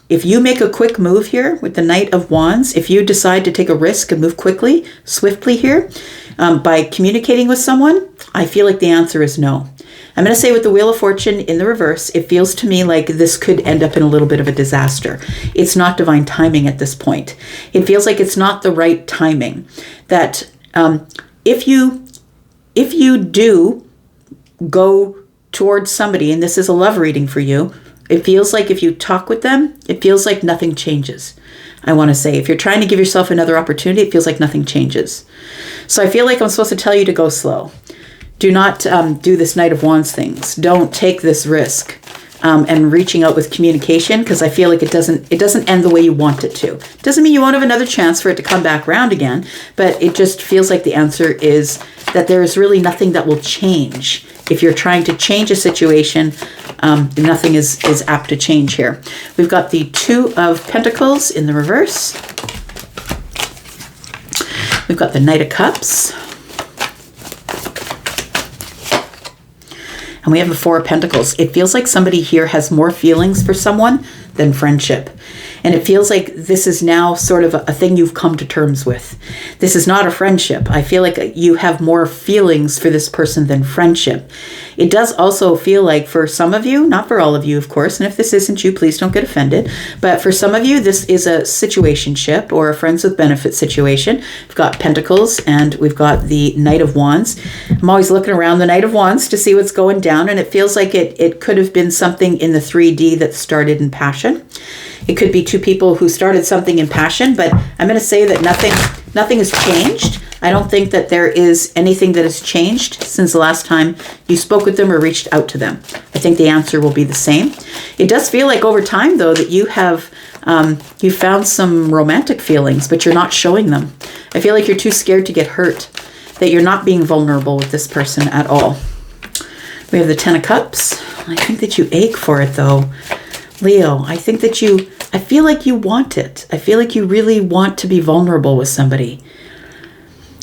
if you make a quick move here with the Knight of Wands, if you decide to take a risk and move quickly, swiftly here, by communicating with someone, I feel like the answer is no. I'm going to say with the Wheel of Fortune in the reverse, it feels to me like this could end up in a little bit of a disaster. It's not divine timing at this point. It feels like it's not the right timing. That if you do go towards somebody, and this is a love reading for you, it feels like if you talk with them, it feels like nothing changes. I want to say, if you're trying to give yourself another opportunity, it feels like nothing changes. So I feel like I'm supposed to tell you to go slow. Do not do this Knight of Wands things. Don't take this risk. and reaching out with communication, because I feel like it doesn't end the way you want it to. Doesn't mean you won't have another chance for it to come back around again, but it just feels like the answer is that there is really nothing that will change. If you're trying to change a situation, nothing is apt to change here. We've got the Two of Pentacles in the reverse. We've got the Knight of Cups. And we have the Four of Pentacles. It feels like somebody here has more feelings for someone than friendship. And it feels like this is now sort of a thing you've come to terms with. This is not a friendship. I feel like you have more feelings for this person than friendship. It does also feel like for some of you, not for all of you, of course, and if this isn't you, please don't get offended, but for some of you, this is a situationship or a friends with benefit situation. We've got Pentacles and we've got the Knight of Wands. I'm always looking around the Knight of Wands to see what's going down, and it feels like it could have been something in the 3D that started in passion. It could be two people who started something in passion, but I'm going to say that nothing has changed. I don't think that there is anything that has changed since the last time you spoke with them or reached out to them. I think the answer will be the same. It does feel like over time, though, that you have you found some romantic feelings, but you're not showing them. I feel like you're too scared to get hurt, that you're not being vulnerable with this person at all. We have the Ten of Cups. I think that you ache for it, though. Leo, I think that I feel like you want it. I feel like you really want to be vulnerable with somebody.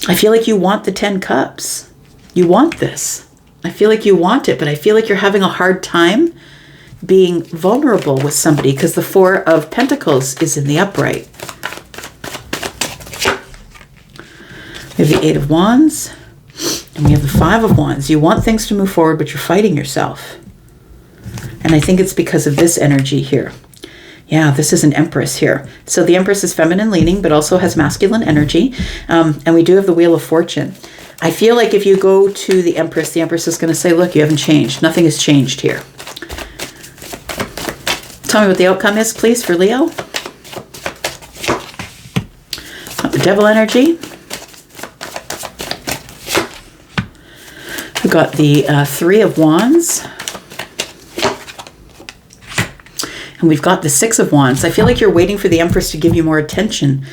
I feel like you want the 10 cups. You want this. I feel like you want it, but I feel like you're having a hard time being vulnerable with somebody because the Four of Pentacles is in the upright. We have the Eight of Wands and we have the Five of Wands. You want things to move forward, but you're fighting yourself. And I think it's because of this energy here. Yeah, this is an Empress here. So the Empress is feminine leaning, but also has masculine energy. And we do have the Wheel of Fortune. I feel like if you go to the Empress is going to say, look, you haven't changed. Nothing has changed here. Tell me what the outcome is, please, for Leo. Got the Devil energy. We've got the Three of Wands. And we've got the Six of Wands. I feel like you're waiting for the Empress to give you more attention.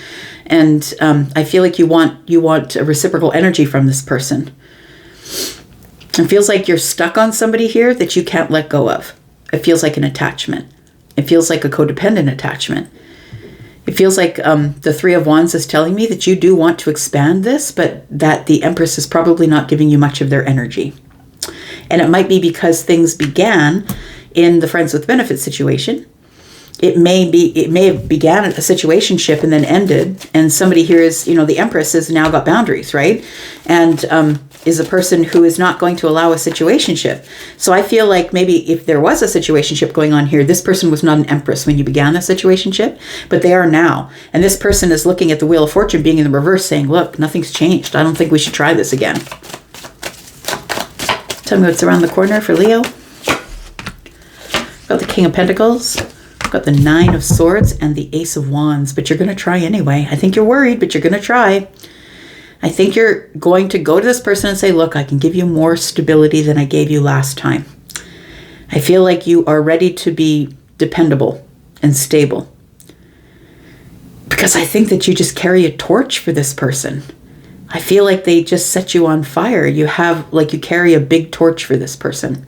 And I feel like you want a reciprocal energy from this person. It feels like you're stuck on somebody here that you can't let go of. It feels like an attachment. It feels like a codependent attachment. It feels like the Three of Wands is telling me that you do want to expand this, but that the Empress is probably not giving you much of their energy. And it might be because things began in the friends with benefit situation. It may have began a situationship and then ended, and somebody here is, the Empress has now got boundaries, right? And is a person who is not going to allow a situationship. So I feel like maybe if there was a situationship going on here, this person was not an Empress when you began the situationship, but they are now. And this person is looking at the Wheel of Fortune being in the reverse saying, look, nothing's changed. I don't think we should try this again. Tell me what's around the corner for Leo. Got the King of Pentacles. Got the Nine of Swords and the Ace of Wands, but you're going to try anyway. I think you're worried, but you're going to try. I think you're going to go to this person and say, look, I can give you more stability than I gave you last time. I feel like you are ready to be dependable and stable. Because I think that you just carry a torch for this person. I feel like they just set you on fire. You carry a big torch for this person.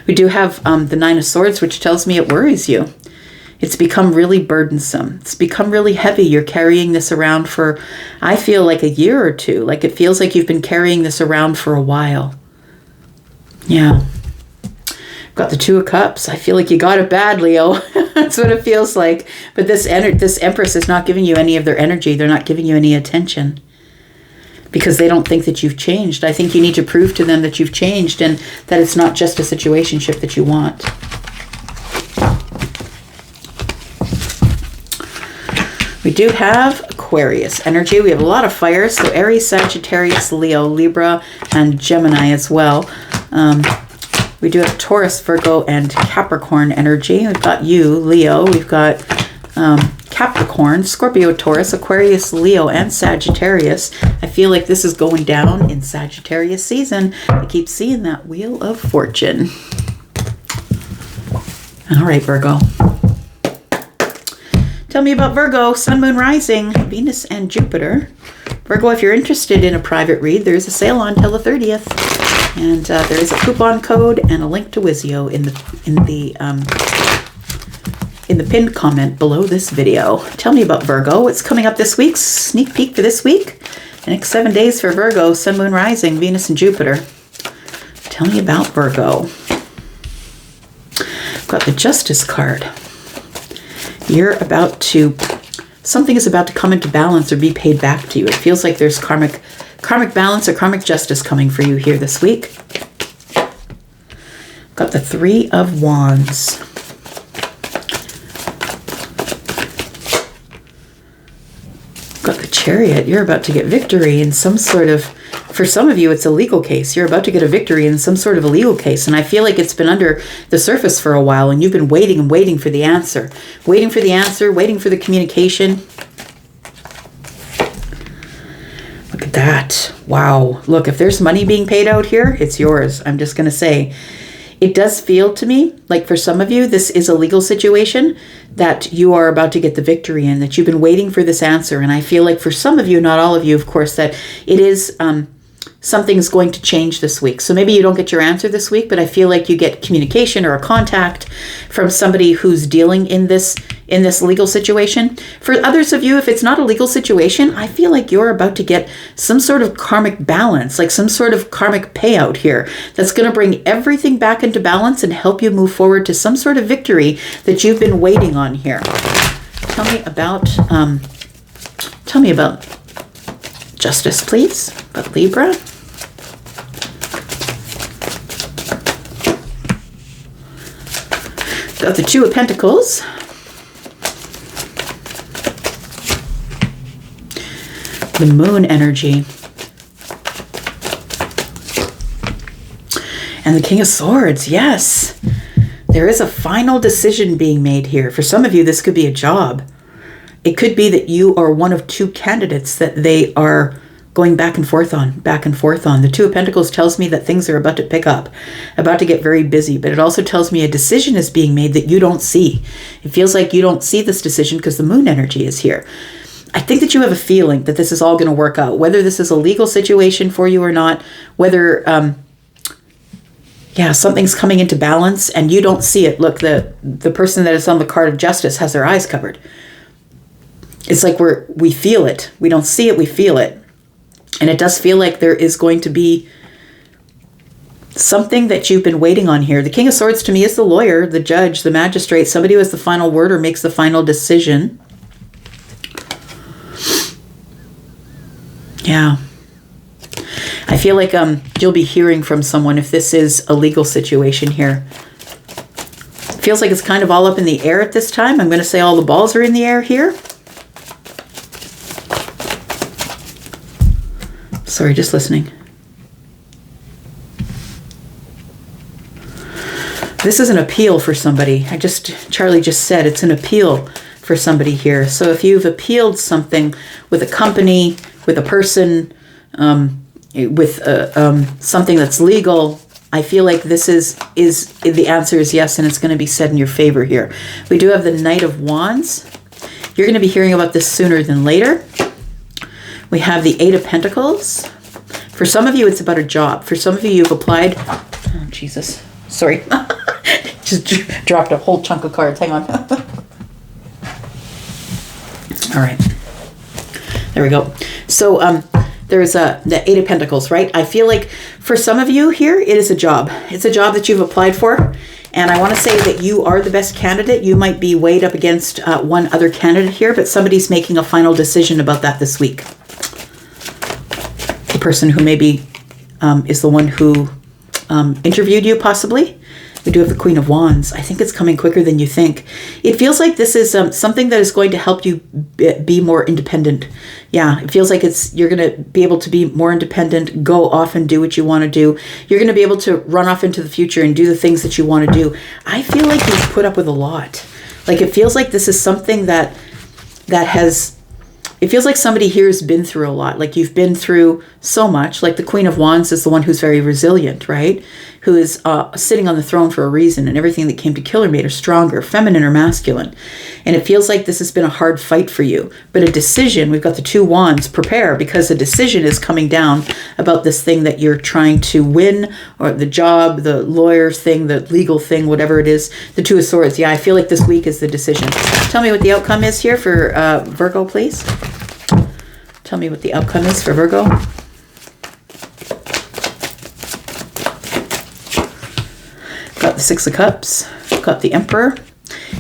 We do have the Nine of Swords, which tells me it worries you. It's become really burdensome. It's become really heavy. You're carrying this around for, I feel like a year or two. Like it feels like you've been carrying this around for a while. Yeah. Got the Two of Cups. I feel like you got it bad, Leo. That's what it feels like. But this Empress is not giving you any of their energy. They're not giving you any attention. Because they don't think that you've changed. I think you need to prove to them that you've changed and that it's not just a situationship that you want. We do have Aquarius energy. We have a lot of fire. So Aries, Sagittarius, Leo, Libra, and Gemini as well. We do have Taurus, Virgo, and Capricorn energy. We've got you, Leo. We've got Capricorn, Scorpio, Taurus, Aquarius, Leo, and Sagittarius. I feel like this is going down in Sagittarius season. I keep seeing that Wheel of Fortune. All right, Virgo. Tell me about Virgo, Sun, Moon, Rising, Venus, and Jupiter. Virgo, if you're interested in a private read, there's a sale on till the 30th. And there is a coupon code and a link to Wizio in the pinned comment below this video. Tell me about Virgo. What's coming up this week? Sneak peek for this week. The next 7 days for Virgo, Sun, Moon, Rising, Venus, and Jupiter. Tell me about Virgo. I've got the Justice card. Something is about to come into balance or be paid back to you. It feels like there's karmic balance or karmic justice coming for you here this week. Got the 3 of Wands. Got the Chariot. You're about to get victory in some sort of, for some of you, it's a legal case. You're about to get a victory in some sort of a legal case. And I feel like it's been under the surface for a while and you've been waiting and waiting for the answer. Waiting for the answer, waiting for the communication. Look at that. Wow. Look, if there's money being paid out here, it's yours. I'm just going to say, it does feel to me like for some of you, this is a legal situation that you are about to get the victory in, that you've been waiting for this answer. And I feel like for some of you, not all of you, of course, that it is something's going to change this week. So maybe you don't get your answer this week, but I feel like you get communication or a contact from somebody who's dealing in this legal situation. For others of you, if it's not a legal situation, I feel like you're about to get some sort of karmic balance, like some sort of karmic payout here that's going to bring everything back into balance and help you move forward to some sort of victory that you've been waiting on here. Tell me about Justice, please. About Libra. Got the 2 of Pentacles. The Moon energy. And the King of Swords, yes. There is a final decision being made here. For some of you, this could be a job. It could be that you are one of 2 candidates that they are going back and forth on. The 2 of Pentacles tells me that things are about to pick up, about to get very busy, but it also tells me a decision is being made that you don't see. It feels like you don't see this decision because the Moon energy is here. I think that you have a feeling that this is all going to work out, whether this is a legal situation for you or not, whether, something's coming into balance and you don't see it. Look, the person that is on the card of Justice has their eyes covered. It's like we feel it. We don't see it, we feel it. And it does feel like there is going to be something that you've been waiting on here. The King of Swords to me is the lawyer, the judge, the magistrate, somebody who has the final word or makes the final decision. Yeah. I feel like you'll be hearing from someone if this is a legal situation here. Feels like it's kind of all up in the air at this time. I'm going to say all the balls are in the air here. Sorry, just listening. This is an appeal for somebody. Charlie just said it's an appeal for somebody here. So if you've appealed something with a company, with a person, with something that's legal, I feel like this is the answer is yes, and it's going to be said in your favor here. We do have the Knight of Wands. You're going to be hearing about this sooner than later. We have the 8 of Pentacles. For some of you, it's about a job. For some of you, you've applied. Oh, Jesus. Sorry. Just dropped a whole chunk of cards. Hang on. All right. There we go. So there's the 8 of Pentacles, right? I feel like for some of you here, it is a job. It's a job that you've applied for. And I want to say that you are the best candidate. You might be weighed up against one other candidate here, but somebody's making a final decision about that this week. The person who maybe is the one who interviewed you, possibly. We do have the Queen of Wands. I think it's coming quicker than you think. It feels like this is something that is going to help you be more independent. Yeah, it feels like you're going to be able to be more independent, go off and do what you want to do. You're going to be able to run off into the future and do the things that you want to do. I feel like you've put up with a lot. Like it feels like this is something that has... It feels like somebody here has been through a lot. Like you've been through so much. Like the Queen of Wands is the one who's very resilient, right? who is sitting on the throne for a reason, and everything that came to kill her made her stronger, feminine or masculine. And it feels like this has been a hard fight for you. But a decision, we've got the 2 wands, prepare, because a decision is coming down about this thing that you're trying to win, or the job, the lawyer thing, the legal thing, whatever it is. The 2 of swords. Yeah, I feel like this week is the decision. Tell me what the outcome is here for Virgo, please. Tell me what the outcome is for Virgo. Got the 6 of Cups, got the Emperor,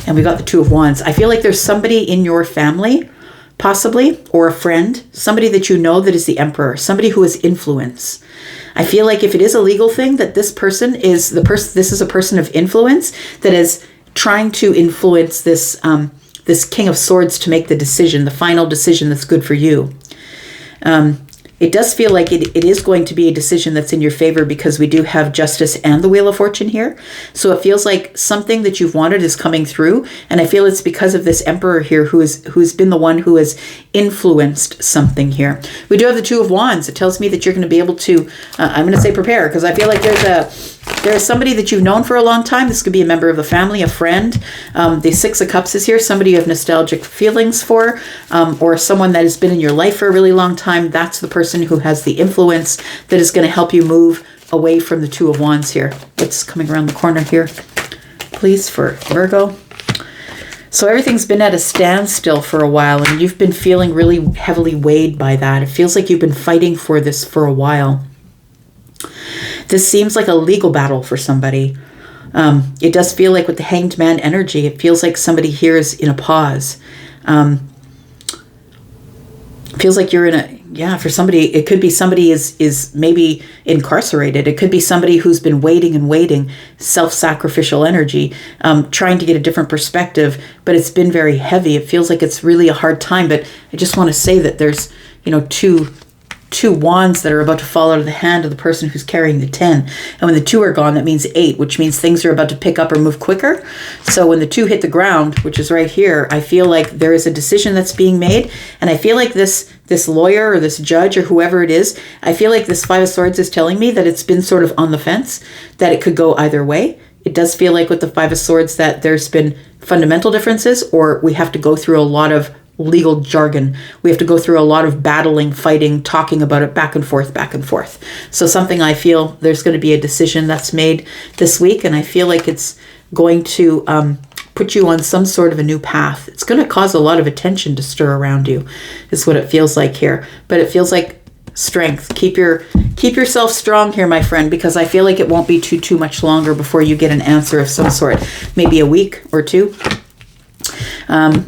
and we got the 2 of Wands. I feel like there's somebody in your family, possibly, or a friend, somebody that you know that is the Emperor, somebody who has influence. I feel like if it is a legal thing, that this person is this is a person of influence that is trying to influence this this King of Swords to make the decision, the final decision that's good for you. It does feel like it is going to be a decision that's in your favor, because we do have Justice and the Wheel of Fortune here. So it feels like something that you've wanted is coming through. And I feel it's because of this Emperor here who's been the one who has influenced something here. We do have the 2 of Wands. It tells me that you're going to be able to, I'm going to say prepare, because I feel like there's somebody that you've known for a long time. This could be a member of the family, a friend. The 6 of Cups is here. Somebody you have nostalgic feelings for, or someone that has been in your life for a really long time. That's the person who has the influence that is going to help you move away from the 2 of Wands here. What's coming around the corner here, please, for Virgo? So everything's been at a standstill for a while, and you've been feeling really heavily weighed by that. It feels like you've been fighting for this for a while. This seems like a legal battle for somebody. It does feel like with the Hanged Man energy, it feels like somebody here is in a pause. It feels like you're in a, yeah, for somebody, it could be somebody is maybe incarcerated. It could be somebody who's been waiting and waiting, self-sacrificial energy, trying to get a different perspective, but it's been very heavy. It feels like it's really a hard time, but I just want to say that there's, two wands that are about to fall out of the hand of the person who's carrying the 10. And when the 2 are gone, that means 8, which means things are about to pick up or move quicker. So when the 2 hit the ground, which is right here, I feel like there is a decision that's being made. And I feel like this lawyer or this judge or whoever it is, I feel like this 5 of Swords is telling me that it's been sort of on the fence, that it could go either way. It does feel like with the 5 of Swords that there's been fundamental differences, or we have to go through a lot of legal jargon. We have to go through a lot of battling, fighting, talking about it back and forth, back and forth. So something I feel there's going to be a decision that's made this week, and I feel like it's going to put you on some sort of a new path. It's going to cause a lot of attention to stir around you, is what it feels like here. But it feels like strength. Keep yourself strong here, my friend, because I feel like it won't be too much longer before you get an answer of some sort. Maybe a week or 2.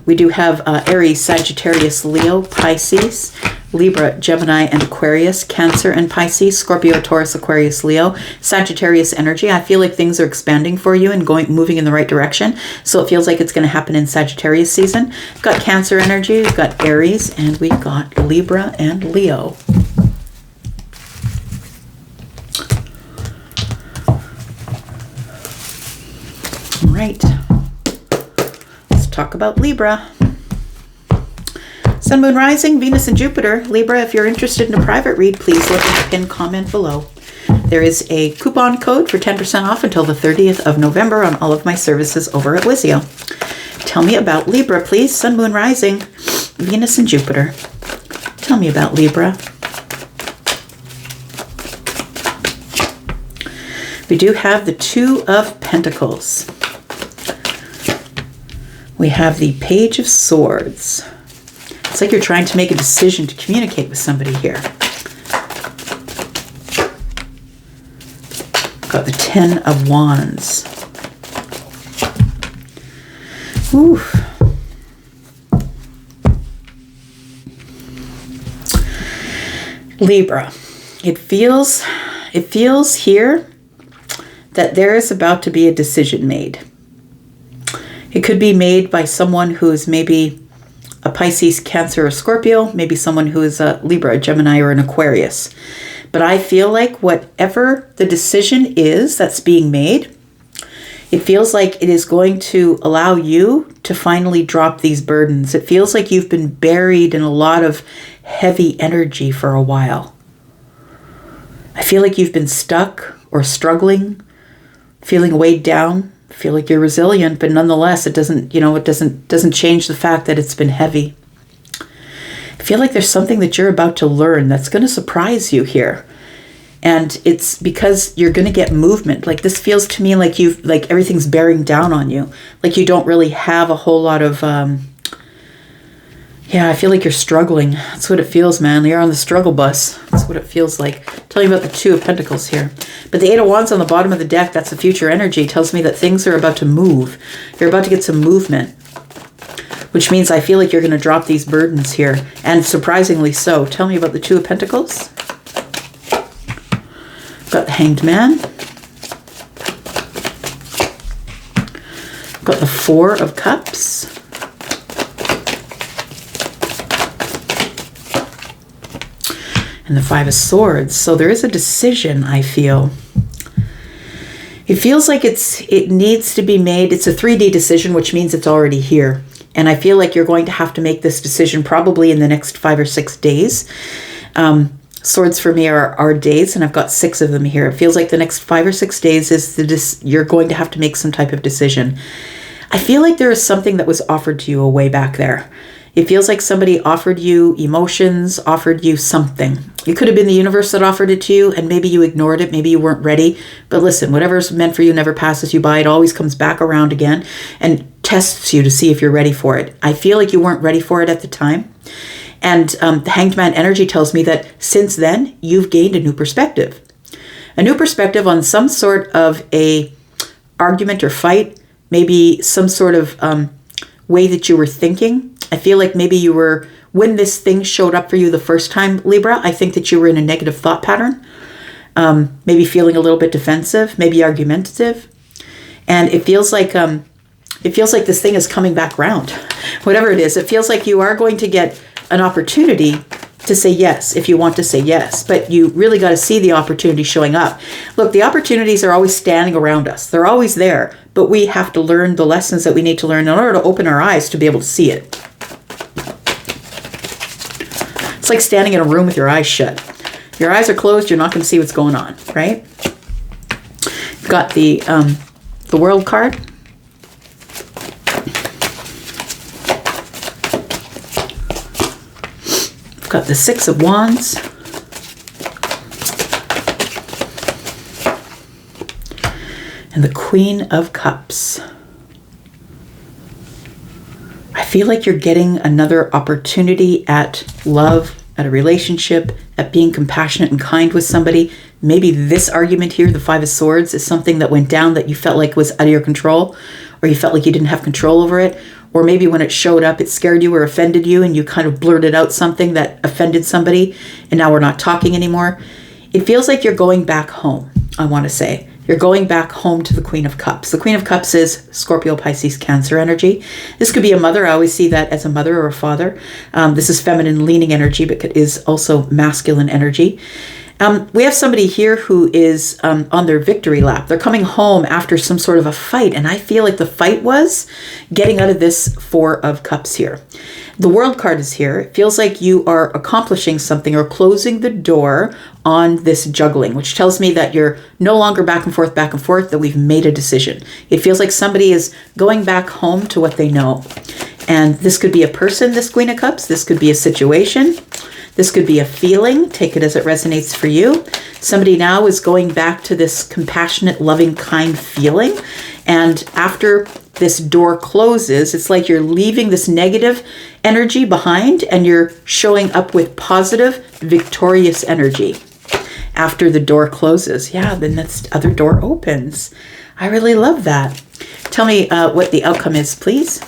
We do have Aries, Sagittarius, Leo, Pisces, Libra, Gemini, and Aquarius, Cancer and Pisces, Scorpio, Taurus, Aquarius, Leo, Sagittarius energy. I feel like things are expanding for you and moving in the right direction. So it feels like it's going to happen in Sagittarius season. We've got Cancer energy, we've got Aries, and we've got Libra and Leo. All right. Talk about Libra. Sun, Moon, Rising, Venus, and Jupiter. Libra, if you're interested in a private read, please look at the pinned comment below. There is a coupon code for 10% off until the 30th of November on all of my services over at Wizio. Tell me about Libra, please. Sun, Moon, Rising, Venus, and Jupiter. Tell me about Libra. We do have the 2 of Pentacles. We have the Page of Swords. It's like you're trying to make a decision to communicate with somebody here. Got the 10 of Wands. Ooh. Libra. It feels here that there is about to be a decision made. It could be made by someone who is maybe a Pisces, Cancer, or Scorpio, maybe someone who is a Libra, a Gemini, or an Aquarius. But I feel like whatever the decision is that's being made, it feels like it is going to allow you to finally drop these burdens. It feels like you've been buried in a lot of heavy energy for a while. I feel like you've been stuck or struggling feeling weighed down. Feel like you're resilient, but nonetheless, it doesn't, it doesn't change the fact that it's been heavy. I feel like there's something that you're about to learn that's going to surprise you here. And it's because you're going to get movement. Like this feels to me like like everything's bearing down on you. Like you don't really have a whole lot of, I feel like you're struggling. That's what it feels, man. You're on the struggle bus. That's what it feels like. Tell you about the Two of Pentacles here. But the Eight of Wands on the bottom of the deck, that's the future energy. Tells me that things are about to move. You're about to get some movement. Which means I feel like you're going to drop these burdens here. And surprisingly so. Tell me about the Two of Pentacles. Got the Hanged Man. Got the Four of Cups. And the Five of Swords. So there is a decision, I feel. It feels like it needs to be made. It's a 3D decision, which means it's already here. And I feel like you're going to have to make this decision probably in the next 5 or 6 days. Swords for me are days, and I've got 6 of them here. It feels like the next 5 or 6 days is you're going to have to make some type of decision. I feel like there is something that was offered to you a way back there. It feels like somebody offered you emotions, offered you something. It could have been the universe that offered it to you, and maybe you ignored it. Maybe you weren't ready. But listen, whatever's meant for you never passes you by. It always comes back around again and tests you to see if you're ready for it. I feel like you weren't ready for it at the time. And the Hanged Man energy tells me that since then, you've gained a new perspective. A new perspective on some sort of a argument or fight, maybe some sort of way that you were thinking. I feel like maybe you were, when this thing showed up for you the first time, Libra, I think that you were in a negative thought pattern, maybe feeling a little bit defensive, maybe argumentative. And it feels like this thing is coming back around. Whatever it is, it feels like you are going to get an opportunity to say yes if you want to say yes, but you really got to see the opportunity showing up. Look, the opportunities are always standing around us. They're always there, but we have to learn the lessons that we need to learn in order to open our eyes to be able to see it. It's like standing in a room with your eyes shut. Your eyes are closed, you're not going to see what's going on, right? You've got the World card. We've got the Six of Wands. And the Queen of Cups. I feel like you're getting another opportunity at love, at a relationship, at being compassionate and kind with somebody. Maybe this argument here, the Five of Swords, is something that went down that you felt like was out of your control, or you felt like you didn't have control over it. Or maybe when it showed up, it scared you or offended you, and you kind of blurted out something that offended somebody, and now we're not talking anymore. It feels like you're going back home, I want to say. You're going back home to the Queen of Cups. The Queen of Cups is Scorpio, Pisces, Cancer energy. This could be a mother. I always see that as a mother or a father. This is feminine leaning energy, but it is also masculine energy. We have somebody here who is on their victory lap. They're coming home after some sort of a fight, and I feel like the fight was getting out of this Four of Cups here. The World card is here. It feels like you are accomplishing something or closing the door on this juggling, which tells me that you're no longer back and forth, that we've made a decision. It feels like somebody is going back home to what they know. And this could be a person, this Queen of Cups. This could be a situation. This could be a feeling. Take it as it resonates for you. Somebody now is going back to this compassionate, loving, kind feeling. And after this door closes, it's like you're leaving this negative energy behind and you're showing up with positive, victorious energy. After the door closes, then that other door opens. I really love that. Tell me what the outcome is, please.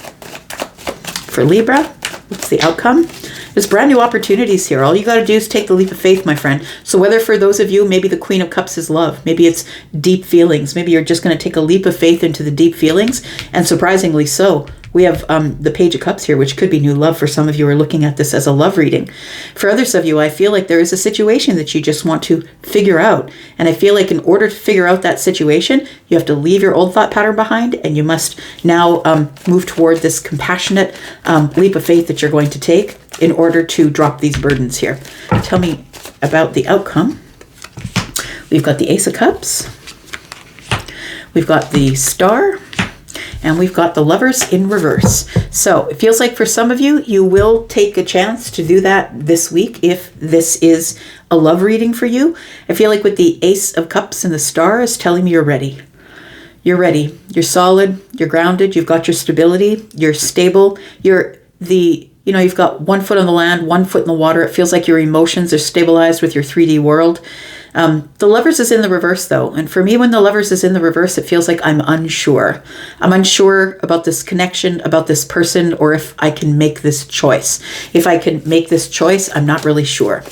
For Libra, what's the outcome? There's brand new opportunities here. All you got to do is take the leap of faith, my friend. So whether for those of you, maybe the Queen of Cups is love. Maybe it's deep feelings. Maybe you're just going to take a leap of faith into the deep feelings. And surprisingly so, we have the Page of Cups here, which could be new love for some of you who are looking at this as a love reading. For others of you, I feel like there is a situation that you just want to figure out. And I feel like in order to figure out that situation, you have to leave your old thought pattern behind, and you must now move toward this compassionate leap of faith that you're going to take in order to drop these burdens here. Tell me about the outcome. We've got the Ace of Cups. We've got the Star, and we've got the Lovers in reverse. So it feels like for some of you, you will take a chance to do that this week if this is a love reading for you. I feel like with the Ace of Cups and the Star is telling me you're ready. You're ready. You're solid. You're grounded. You've got your stability. You're stable. You've got 1 foot on the land, 1 foot in the water. It feels like your emotions are stabilized with your 3D world. The Lovers is in the reverse though. And for me, when the Lovers is in the reverse, it feels like I'm unsure. I'm unsure about this connection, about this person, or if I can make this choice. If I can make this choice, I'm not really sure.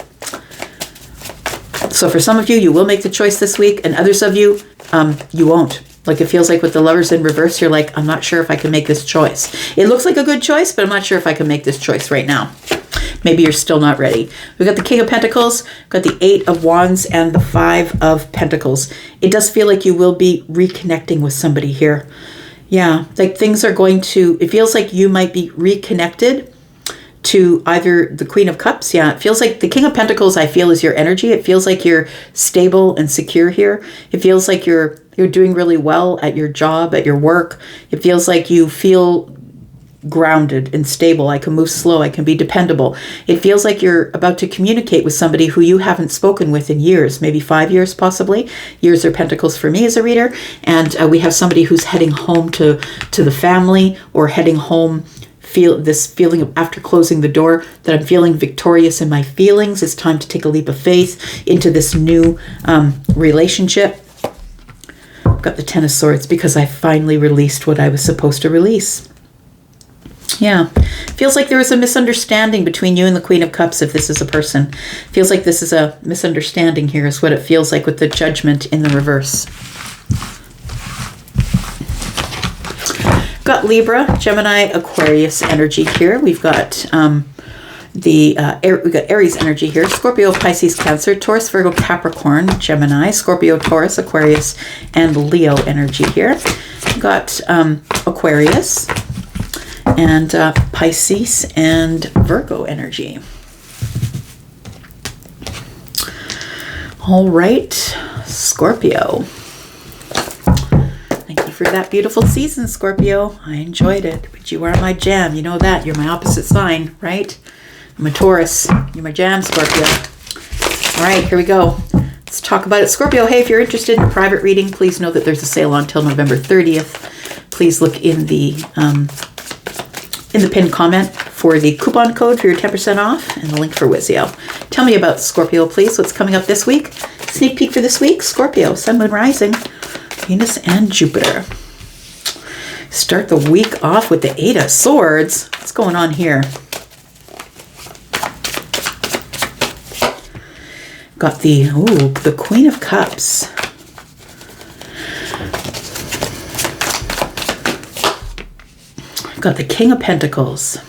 So for some of you, you will make the choice this week, and others of you, you won't. Like it feels like with the Lovers in reverse, you're like, I'm not sure if I can make this choice. It looks like a good choice, but I'm not sure if I can make this choice right now. Maybe you're still not ready. We've got the King of Pentacles, got the 8 of Wands, and the 5 of Pentacles. It does feel like you will be reconnecting with somebody here. Yeah, like things are going to, it feels like you might be reconnected to either the Queen of Cups. Yeah, it feels like the King of Pentacles, I feel, is your energy. It feels like you're stable and secure here. It feels like you're doing really well at your job, at your work. It feels like you feel grounded and stable. I can move slow. I can be dependable. It feels like you're about to communicate with somebody who you haven't spoken with in years, maybe 5 years possibly. Years are pentacles for me as a reader. And we have somebody who's heading home to the family, or heading home. Feel this feeling of, after closing the door, that I'm feeling victorious in my feelings. It's time to take a leap of faith into this new relationship. I've got the 10 of Swords because I finally released what I was supposed to release. Yeah, feels like there was a misunderstanding between you and the Queen of Cups if this is a person. Feels like this is a misunderstanding here is what it feels like with the Judgment in the reverse. Got Libra, Gemini, Aquarius energy here. We've got we've got Aries energy here. Scorpio, Pisces, Cancer, Taurus, Virgo, Capricorn, Gemini, Scorpio, Taurus, Aquarius, and Leo energy here. We've got Aquarius and Pisces and Virgo energy. All right, Scorpio. Thank you for that beautiful season, Scorpio. I enjoyed it, but you are my jam. You know that. You're my opposite sign, right? I'm a Taurus. You're my jam, Scorpio. All right, here we go. Let's talk about it. Scorpio, hey, if you're interested in a private reading, please know that there's a sale until November 30th. Please look in the pinned comment for the coupon code for your 10% off and the link for Wizio. Tell me about Scorpio, please. What's coming up this week? Sneak peek for this week. Scorpio, Sun, Moon, Rising, Venus, and Jupiter. Start the week off with the 8 of Swords. What's going on here? Got the Queen of Cups. Got the King of Pentacles.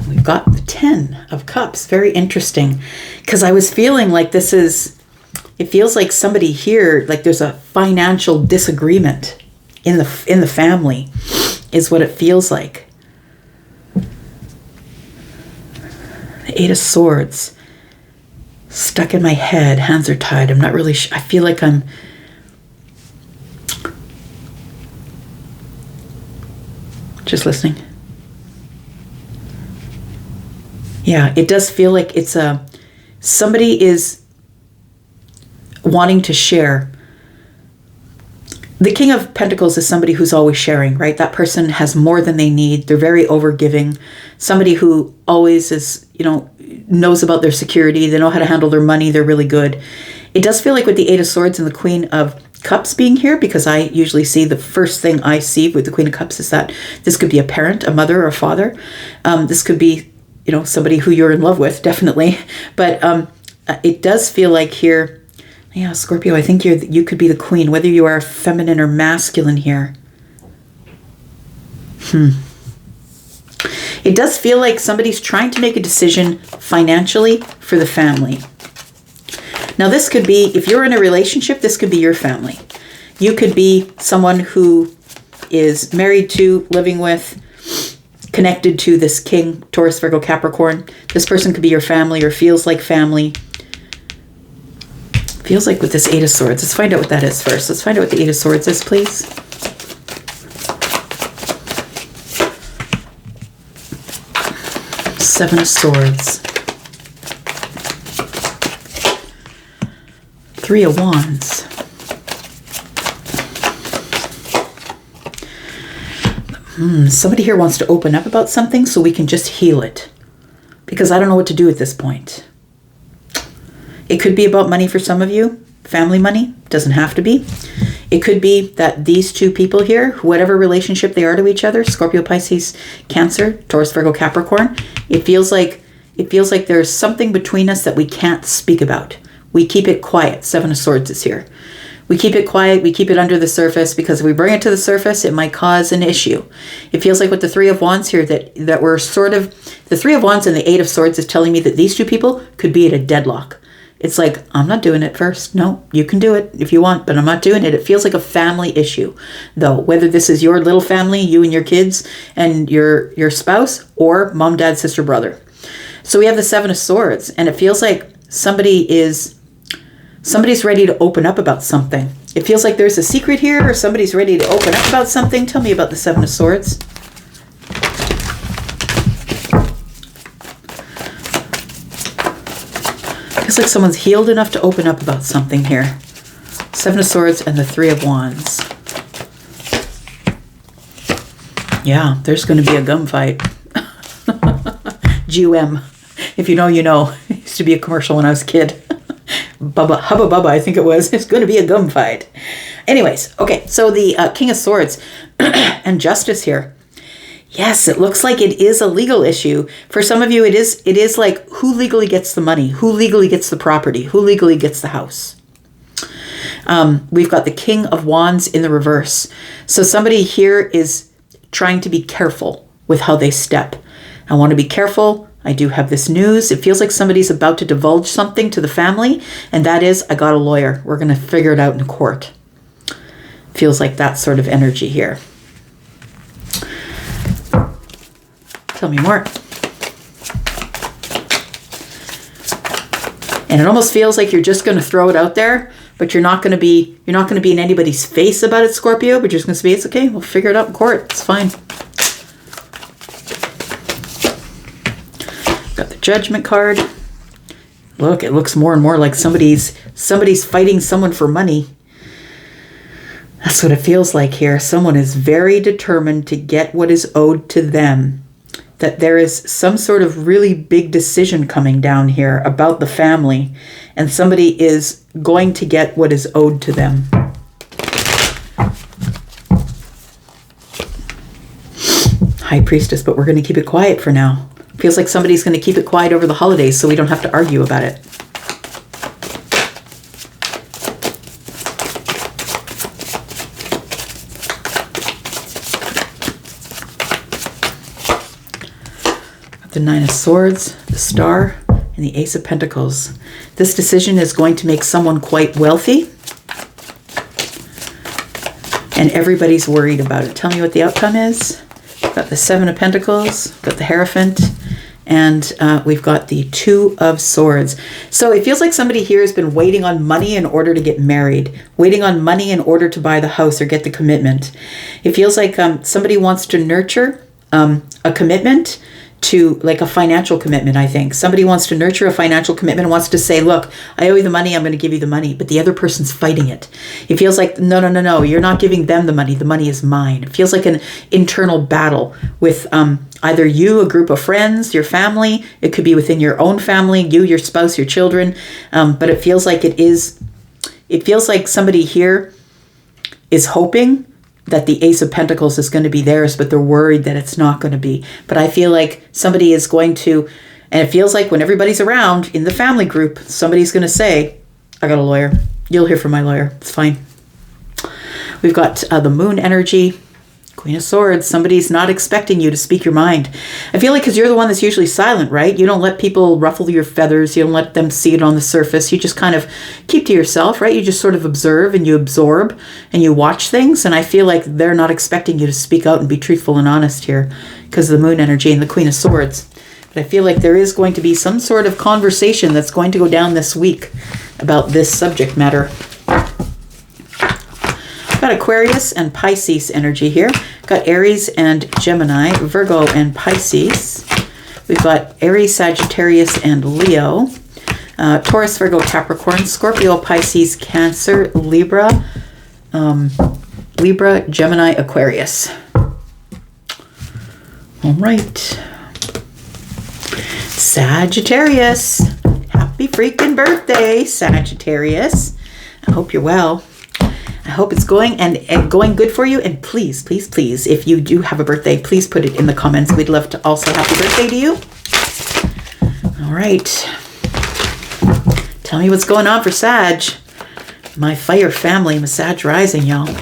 We've got the 10 of Cups. Very interesting, because I was feeling like it feels like somebody here, like there's a financial disagreement in the family, is what it feels like. The 8 of Swords. Stuck in my head, hands are tied. I'm not really sure. I feel like I'm just listening. Yeah, it does feel like it's somebody is wanting to share. The King of Pentacles is somebody who's always sharing, right? That person has more than they need. They're very overgiving. Somebody who always is, knows about their security. They know how to handle their money. They're really good. It does feel like with the 8 of Swords and the Queen of Cups being here, because I usually see the first thing I see with the Queen of Cups is that this could be a parent, a mother, or a father. This could be, somebody who you're in love with, definitely. But it does feel like here, yeah, Scorpio, I think you could be the queen, whether you are feminine or masculine here. It does feel like somebody's trying to make a decision financially for the family. Now, this could be, if you're in a relationship, this could be your family. You could be someone who is married to, living with, connected to this king, Taurus, Virgo, Capricorn. This person could be your family or feels like family. Feels like with this Eight of Swords. Let's find out what that is first. Let's find out what the Eight of Swords is, please. Seven of Swords. Three of Wands. Somebody here wants to open up about something so we can just heal it. Because I don't know what to do at this point. It could be about money for some of you. Family money. Doesn't have to be. It could be that these two people here, whatever relationship they are to each other, Scorpio, Pisces, Cancer, Taurus, Virgo, Capricorn, it feels like there's something between us that we can't speak about. We keep it quiet. Seven of Swords is here. We keep it quiet. We keep it under the surface because if we bring it to the surface, it might cause an issue. It feels like with the Three of Wands here that we're sort of, the Three of Wands and the Eight of Swords is telling me that these two people could be at a deadlock. It's like, I'm not doing it first. No, you can do it if you want, but I'm not doing it. It feels like a family issue, though, whether this is your little family, you and your kids and your spouse, or mom, dad, sister, brother. So we have the Seven of Swords, and it feels like somebody's ready to open up about something. It feels like there's a secret here, or somebody's ready to open up about something. Tell me about the Seven of Swords. Feels like someone's healed enough to open up about something here. Seven of Swords and the Three of Wands. Yeah, there's going to be a gum fight. GUM. If you know, you know. It used to be a commercial when I was a kid. Hubba Bubba, I think it was. It's going to be a gum fight. Anyways, okay, so the King of Swords and Justice here. Yes, it looks like it is a legal issue. For some of you, it is like who legally gets the money, who legally gets the property, who legally gets the house. We've got the King of Wands in the reverse. So somebody here is trying to be careful with how they step. I want to be careful. I do have this news. It feels like somebody's about to divulge something to the family, and that is, I got a lawyer. We're going to figure it out in court. Feels like that sort of energy here. Tell me more. And it almost feels like you're just going to throw it out there, but you're not going to be in anybody's face about it, Scorpio, but you're just going to say, it's okay, we'll figure it out in court. It's fine. Got the Judgment card. Look, it looks more and more like somebody's fighting someone for money. That's what it feels like here. Someone is very determined to get what is owed to them. That there is some sort of really big decision coming down here about the family, and somebody is going to get what is owed to them. High Priestess, but we're going to keep it quiet for now. Feels like somebody's going to keep it quiet over the holidays so we don't have to argue about it. The Nine of Swords, the Star, and the Ace of Pentacles. This decision is going to make someone quite wealthy. And everybody's worried about it. Tell me what the outcome is. We've got the Seven of Pentacles, we've got the Hierophant, and we've got the Two of Swords. So it feels like somebody here has been waiting on money in order to get married, waiting on money in order to buy the house or get the commitment. It feels like somebody wants to nurture a commitment, to like a financial commitment. I think somebody wants to nurture a financial commitment and wants to say, look, I owe you the money, I'm going to give you the money, but the other person's fighting it. It feels like, no, you're not giving them the money is mine. It feels like an internal battle with either you, a group of friends, your family. It could be within your own family, you, your spouse, your children, but it feels like somebody here is hoping that the Ace of Pentacles is going to be theirs, but they're worried that it's not going to be. But I feel like somebody is going to, and it feels like when everybody's around in the family group, somebody's going to say, I got a lawyer. You'll hear from my lawyer. It's fine. We've got the Moon energy, Queen of Swords, somebody's not expecting you to speak your mind. I feel like because you're the one that's usually silent, right? You don't let people ruffle your feathers. You don't let them see it on the surface. You just kind of keep to yourself, right? You just sort of observe and you absorb and you watch things. And I feel like they're not expecting you to speak out and be truthful and honest here because of the moon energy and the Queen of Swords. But I feel like there is going to be some sort of conversation that's going to go down this week about this subject matter. Got Aquarius and Pisces energy here. Got Aries and Gemini, Virgo and Pisces. We've got Aries, Sagittarius, and Leo. Taurus, Virgo, Capricorn, Scorpio, Pisces, Cancer, Libra, Gemini, Aquarius. All right. Sagittarius. Happy freaking birthday, Sagittarius. I hope you're well. I hope it's going and going good for you. And please, please, please, if you do have a birthday, please put it in the comments. We'd love to also happy birthday to you. All right. Tell me what's going on for Sag. My fire family, my Sag rising, y'all.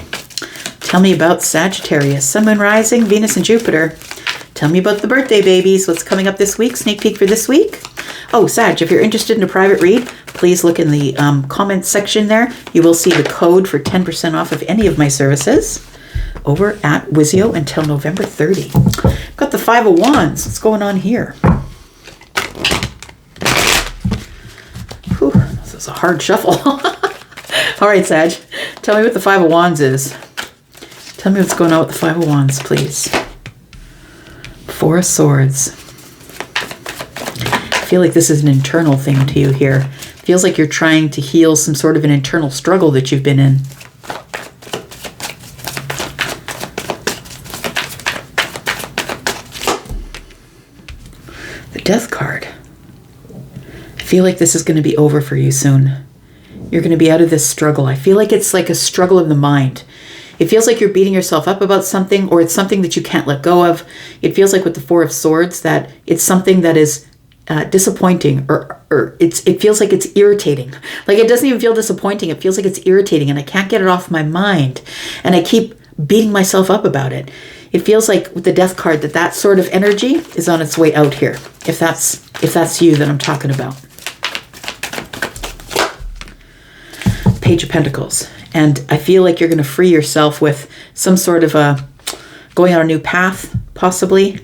Tell me about Sagittarius, Sun, Moon, Rising, Venus, and Jupiter. Tell me about the birthday babies. What's coming up this week? Sneak peek for this week. Oh, Sag, if you're interested in a private read, please look in the comments section there. You will see the code for 10% off of any of my services over at Wizio until November 30. Got the Five of Wands. What's going on here? Whew, this is a hard shuffle. All right, Sag, tell me what the Five of Wands is. Tell me what's going on with the Five of Wands, please. Four of Swords. I feel like this is an internal thing to you here. Feels like you're trying to heal some sort of an internal struggle that you've been in. The Death card. I feel like this is going to be over for you soon. You're going to be out of this struggle. I feel like it's like a struggle of the mind. It feels like you're beating yourself up about something, or it's something that you can't let go of. It feels like with the Four of Swords that it's something that is disappointing, or it feels like it's irritating. Like it doesn't even feel disappointing. It feels like it's irritating, and I can't get it off my mind, and I keep beating myself up about it. It feels like with the Death card that sort of energy is on its way out here. If that's you that I'm talking about. Page of Pentacles. And I feel like you're going to free yourself with some sort of going on a new path, possibly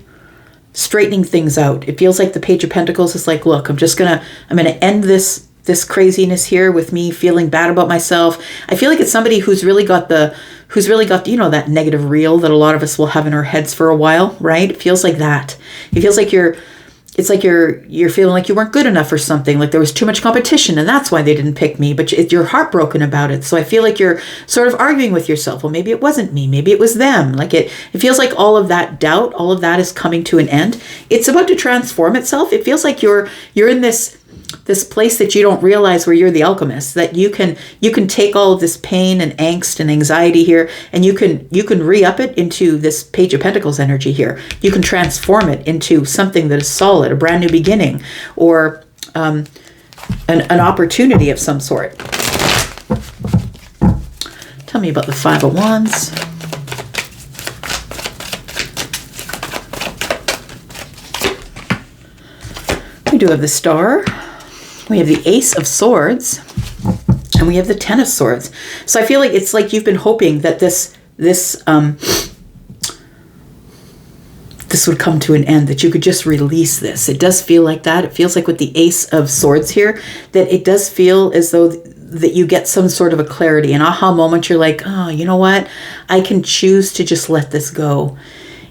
straightening things out. It feels like the Page of Pentacles is like, look, I'm going to end this craziness here with me feeling bad about myself. I feel like it's somebody who's really got you know, that negative reel that a lot of us will have in our heads for a while, right? It feels like that. It feels like you're feeling like you weren't good enough or something, like there was too much competition and that's why they didn't pick me, but you're heartbroken about it. So I feel like you're sort of arguing with yourself. Well, maybe it wasn't me. Maybe it was them. Like it feels like all of that doubt, all of that is coming to an end. It's about to transform itself. It feels like you're in this place that you don't realize where you're the alchemist, that you can take all of this pain and angst and anxiety here, and you can re-up it into this Page of Pentacles energy here. You can transform it into something that is solid, a brand new beginning, or an opportunity of some sort. Tell me about the Five of Wands. We do have the Star. We have the Ace of Swords, and we have the Ten of Swords. So I feel like it's like you've been hoping that this would come to an end, that you could just release this. It does feel like that. It feels like with the Ace of Swords here, that it does feel as though that you get some sort of a clarity, an aha moment. You're like, oh, you know what? I can choose to just let this go.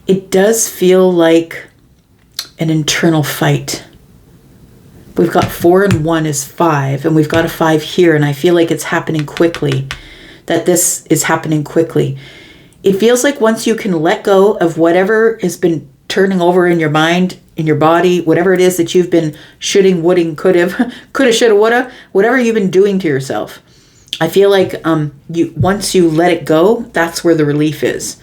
It does feel like an internal fight. We've got 4 and 1 is 5, and we've got a 5 here, and I feel like it's happening quickly, that this is happening quickly. It feels like once you can let go of whatever has been turning over in your mind, in your body, whatever it is that you've been shoulding, woulda, coulda, shoulda, woulda, whatever you've been doing to yourself. I feel like once you let it go, that's where the relief is.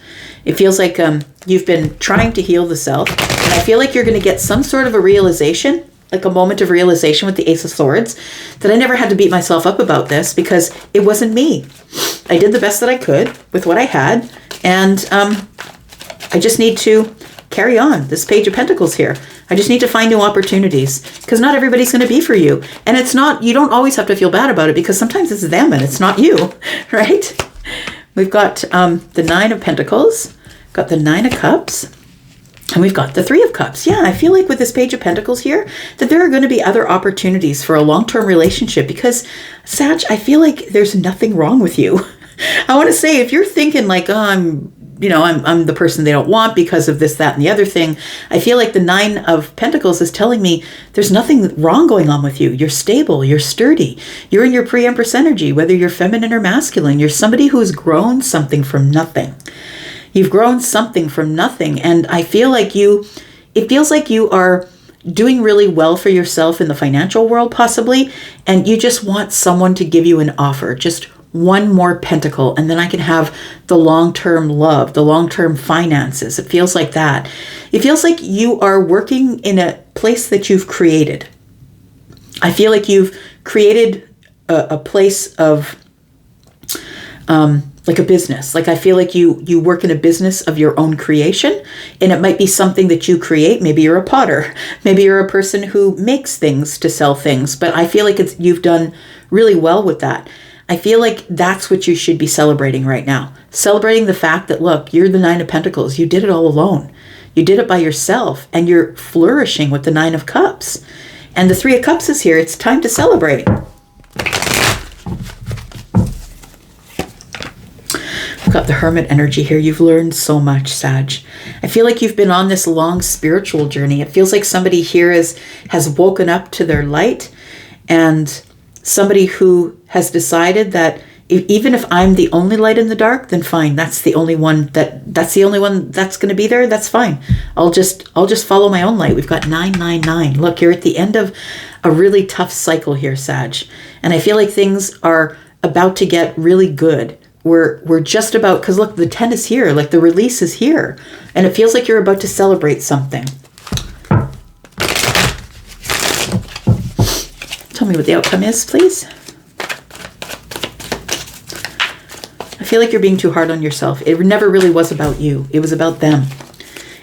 It feels like you've been trying to heal the self, and I feel like you're going to get some sort of a realization, like a moment of realization with the Ace of Swords, that I never had to beat myself up about this because it wasn't me. I did the best that I could with what I had, and I just need to carry on. This Page of Pentacles here. I just need to find new opportunities, because not everybody's going to be for you. And it's not, you don't always have to feel bad about it, because sometimes it's them and it's not you, right? We've got the Nine of Pentacles, got the Nine of Cups, and we've got the Three of Cups. Yeah, I feel like with this Page of Pentacles here, that there are going to be other opportunities for a long-term relationship, because, Sag, I feel like there's nothing wrong with you. I want to say, if you're thinking like, oh, I'm the person they don't want because of this, that, and the other thing, I feel like the Nine of Pentacles is telling me there's nothing wrong going on with you. You're stable, you're sturdy, you're in your pre-Empress energy, whether you're feminine or masculine. You're somebody who's grown something from nothing. You've grown something from nothing, and I feel like it feels like you are doing really well for yourself in the financial world, possibly, and you just want someone to give you an offer, just one more pentacle, and then I can have the long-term love, the long-term finances. It feels like that. It feels like you are working in a place that you've created. I feel like you've created a place of, like a business. Like I feel like you work in a business of your own creation, and it might be something that you create. Maybe you're a potter. Maybe you're a person who makes things to sell things, but I feel like you've done really well with that. I feel like that's what you should be celebrating right now. Celebrating the fact that, look, you're the Nine of Pentacles. You did it all alone. You did it by yourself, and you're flourishing with the Nine of Cups. And the Three of Cups is here. It's time to celebrate. We've got the Hermit energy here. You've learned so much, Sag. I feel like you've been on this long spiritual journey. It feels like somebody here has woken up to their light, and somebody who has decided that even if I'm the only light in the dark, then fine. That's the only one that's going to be there. That's fine. I'll just follow my own light. We've got 999. Look, you're at the end of a really tough cycle here, Sag. And I feel like things are about to get really good. We're just about, because look, the 10 is here. Like the release is here. And it feels like you're about to celebrate something. Tell me what the outcome is, please. I feel like you're being too hard on yourself. It never really was about you. It was about them.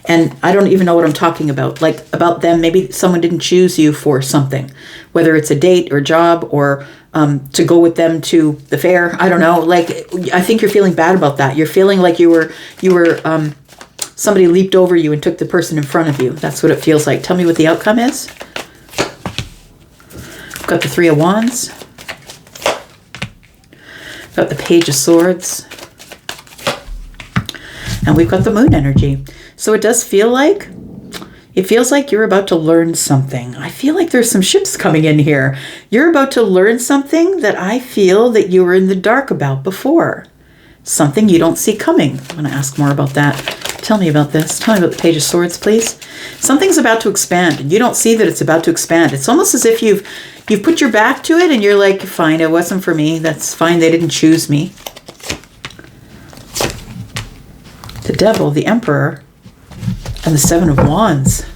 And I don't even know what I'm talking about. Like about them, maybe someone didn't choose you for something, whether it's a date or job or to go with them to the fair. I don't know. Like, I think you're feeling bad about that. You're feeling like you were somebody leaped over you and took the person in front of you. That's what it feels like. Tell me what the outcome is. Got the Three of Wands. Got the Page of Swords. And we've got the Moon energy. So it does feel like, it feels like you're about to learn something. I feel like there's some ships coming in here. You're about to learn something that I feel that you were in the dark about before. Something you don't see coming. I'm going to ask more about that. Tell me about this. Tell me about the Page of Swords, please. Something's about to expand, and you don't see that it's about to expand. It's almost as if you've put your back to it, and you're like, fine, it wasn't for me. That's fine. They didn't choose me. The Devil, the Emperor, and the Seven of Wands.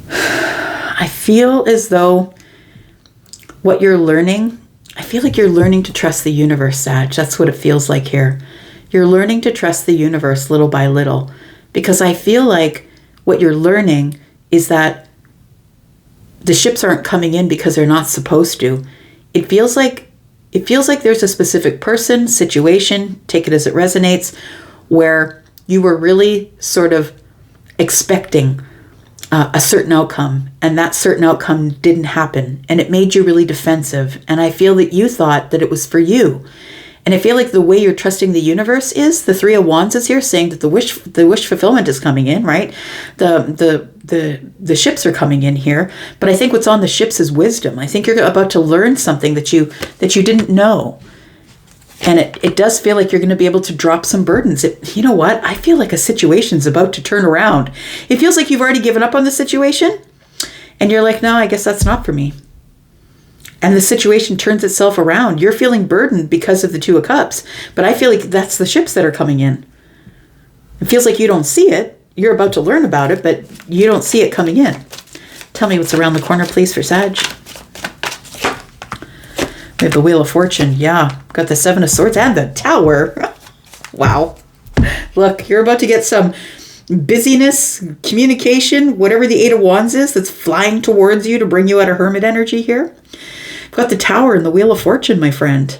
I feel as though what you're learning, I feel like you're learning to trust the universe, Sag. That's what it feels like here. You're learning to trust the universe little by little, because I feel like what you're learning is that the ships aren't coming in because they're not supposed to. It feels like there's a specific person, situation, take it as it resonates, where you were really sort of expecting a certain outcome, and that certain outcome didn't happen, and it made you really defensive. And I feel that you thought that it was for you. And I feel like the way you're trusting the universe is, the Three of Wands is here saying that the wish fulfillment is coming in, right? The ships are coming in here, but I think what's on the ships is wisdom. I think you're about to learn something that you didn't know. And it does feel like you're going to be able to drop some burdens. You know what? I feel like a situation's about to turn around. It feels like you've already given up on the situation, and you're like, no, I guess that's not for me. And the situation turns itself around. You're feeling burdened because of the Two of Cups, but I feel like that's the ships that are coming in. It feels like you don't see it. You're about to learn about it, but you don't see it coming in. Tell me what's around the corner, please, for Sag. We have the Wheel of Fortune. Yeah. Got the Seven of Swords and the Tower. Wow. Look, you're about to get some busyness, communication, whatever the Eight of Wands is that's flying towards you to bring you out of hermit energy here. We've got the Tower and the Wheel of Fortune, my friend.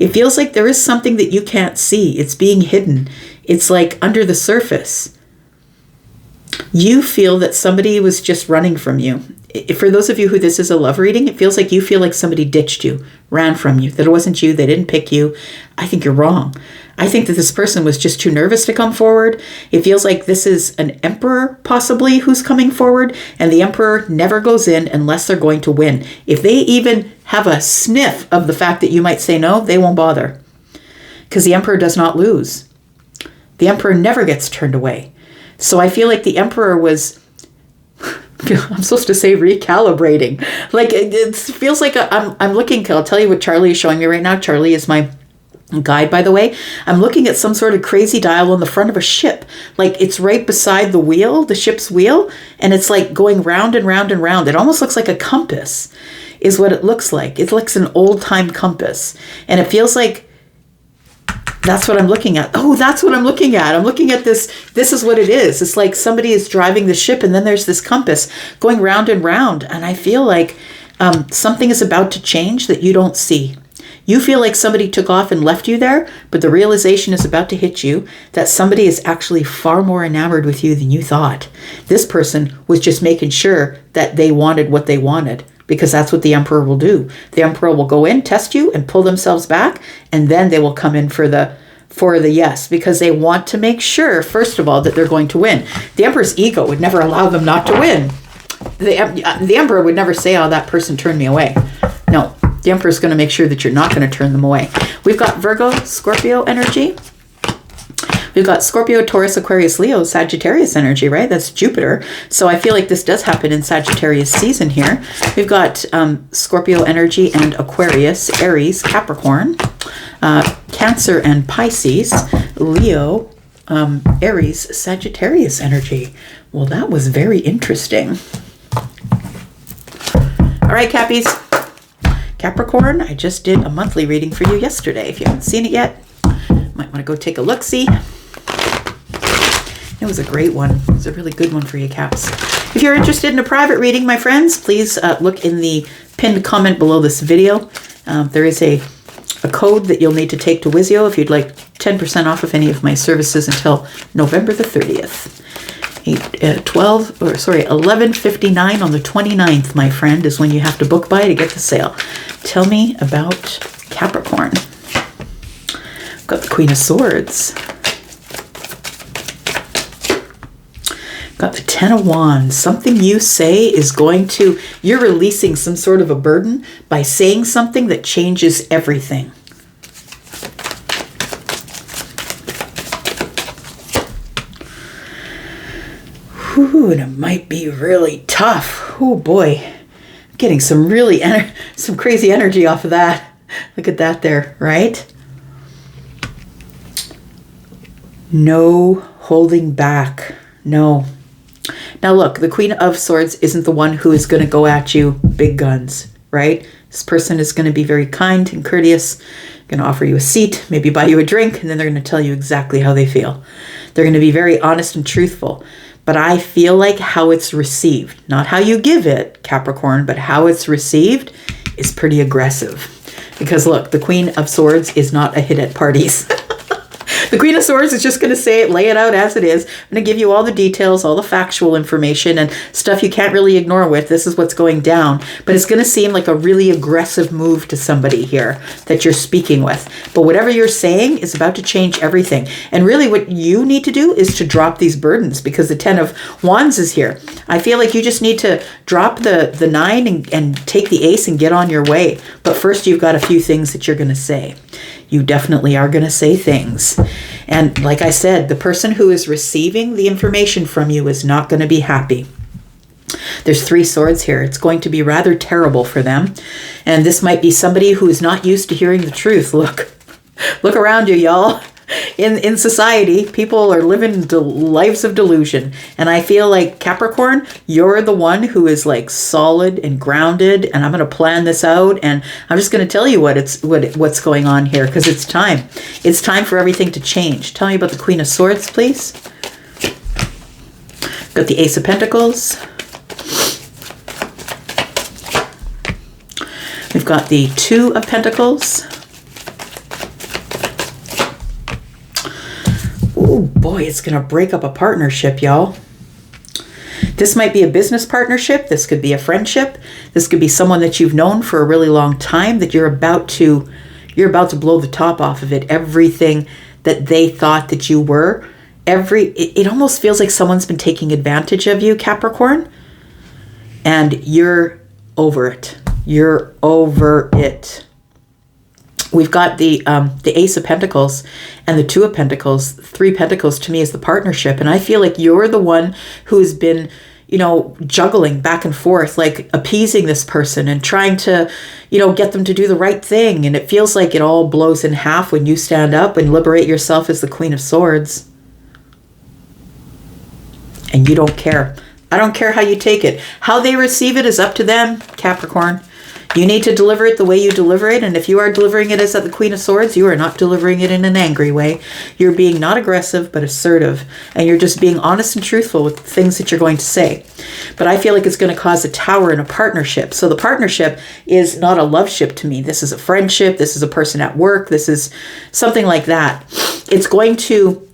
It feels like there is something that you can't see. It's being hidden. It's like under the surface. You feel that somebody was just running from you. For those of you who this is a love reading, it feels like you feel like somebody ditched you, ran from you, that it wasn't you, they didn't pick you. I think you're wrong. I think that this person was just too nervous to come forward. It feels like this is an emperor, possibly, who's coming forward, and the emperor never goes in unless they're going to win. If they even have a sniff of the fact that you might say no, they won't bother. Because the emperor does not lose. The emperor never gets turned away. So I feel like the emperor was, I'm supposed to say recalibrating. Like it feels like I'm looking, I'll tell you what Charlie is showing me right now. Charlie is my guide, by the way. I'm looking at some sort of crazy dial on the front of a ship. Like it's right beside the wheel, the ship's wheel. And it's like going round and round and round. It almost looks like a compass is what it looks like. It looks an old time compass. And it feels like that's what I'm looking at. Oh, that's what I'm looking at. I'm looking at this. This is what it is. It's like somebody is driving the ship and then there's this compass going round and round. And I feel like something is about to change that you don't see. You feel like somebody took off and left you there, but the realization is about to hit you that somebody is actually far more enamored with you than you thought. This person was just making sure that they wanted what they wanted, because that's what the emperor will do. The emperor will go in, test you, and pull themselves back, and then they will come in for the yes, because they want to make sure, first of all, that they're going to win. The emperor's ego would never allow them not to win. The emperor would never say, oh, that person turned me away. No, the emperor's going to make sure that you're not going to turn them away. We've got Virgo, Scorpio energy. We've got Scorpio, Taurus, Aquarius, Leo, Sagittarius energy, right? That's Jupiter. So I feel like this does happen in Sagittarius season here. We've got Scorpio energy and Aquarius, Aries, Capricorn, Cancer and Pisces, Leo, Aries, Sagittarius energy. Well, that was very interesting. All right, Cappies. Capricorn, I just did a monthly reading for you yesterday. If you haven't seen it yet, might want to go take a look-see. It was a great one. It was a really good one for you, Caps. If you're interested in a private reading, my friends, please look in the pinned comment below this video. There is a code that you'll need to take to Wizio if you'd like 10% off of any of my services until November the 30th. 11:59 on the 29th, my friend, is when you have to book by to get the sale. Tell me about Capricorn. Got the Queen of Swords. Got the Ten of Wands. Something you say is going to, you're releasing some sort of a burden by saying something that changes everything. Ooh, and it might be really tough. Oh boy, I'm getting some really some crazy energy off of that. Look at that there, right? No holding back. No. Now look, the Queen of Swords isn't the one who is going to go at you big guns, right? This person is going to be very kind and courteous, going to offer you a seat, maybe buy you a drink, and then they're going to tell you exactly how they feel. They're going to be very honest and truthful. But I feel like how it's received, not how you give it, Capricorn, but how it's received is pretty aggressive. Because look, the Queen of Swords is not a hit at parties. The Queen of Swords is just going to say it, lay it out as it is. I'm going to give you all the details, all the factual information and stuff you can't really ignore with. This is what's going down. But it's going to seem like a really aggressive move to somebody here that you're speaking with. But whatever you're saying is about to change everything. And really what you need to do is to drop these burdens, because the Ten of Wands is here. I feel like you just need to drop the 9 and take the Ace and get on your way. But first you've got a few things that you're going to say. You definitely are going to say things. And like I said, the person who is receiving the information from you is not going to be happy. There's 3 swords here. It's going to be rather terrible for them. And this might be somebody who is not used to hearing the truth. Look around you, y'all. in society, people are living lives of delusion. And I feel like Capricorn, you're the one who is like solid and grounded, and I'm going to plan this out, and I'm just going to tell you what's going on here, because it's time. It's time for everything to change. Tell me about the Queen of Swords, please. Got the Ace of Pentacles. We've got the Two of Pentacles. Oh boy, it's going to break up a partnership, y'all. This might be a business partnership. This could be a friendship. This could be someone that you've known for a really long time that you're about to blow the top off of it. Everything that they thought that you were. It almost feels like someone's been taking advantage of you, Capricorn. And you're over it. You're over it. We've got the Ace of Pentacles and the Two of Pentacles. Three Pentacles to me is the partnership. And I feel like you're the one who's been, juggling back and forth, like appeasing this person and trying to, get them to do the right thing. And it feels like it all blows in half when you stand up and liberate yourself as the Queen of Swords. And you don't care. I don't care how you take it. How they receive it is up to them, Capricorn. You need to deliver it the way you deliver it. And if you are delivering it as the Queen of Swords, you are not delivering it in an angry way. You're being not aggressive, but assertive. And you're just being honest and truthful with the things that you're going to say. But I feel like it's going to cause a tower in a partnership. So the partnership is not a love ship to me. This is a friendship. This is a person at work. This is something like that. It's going to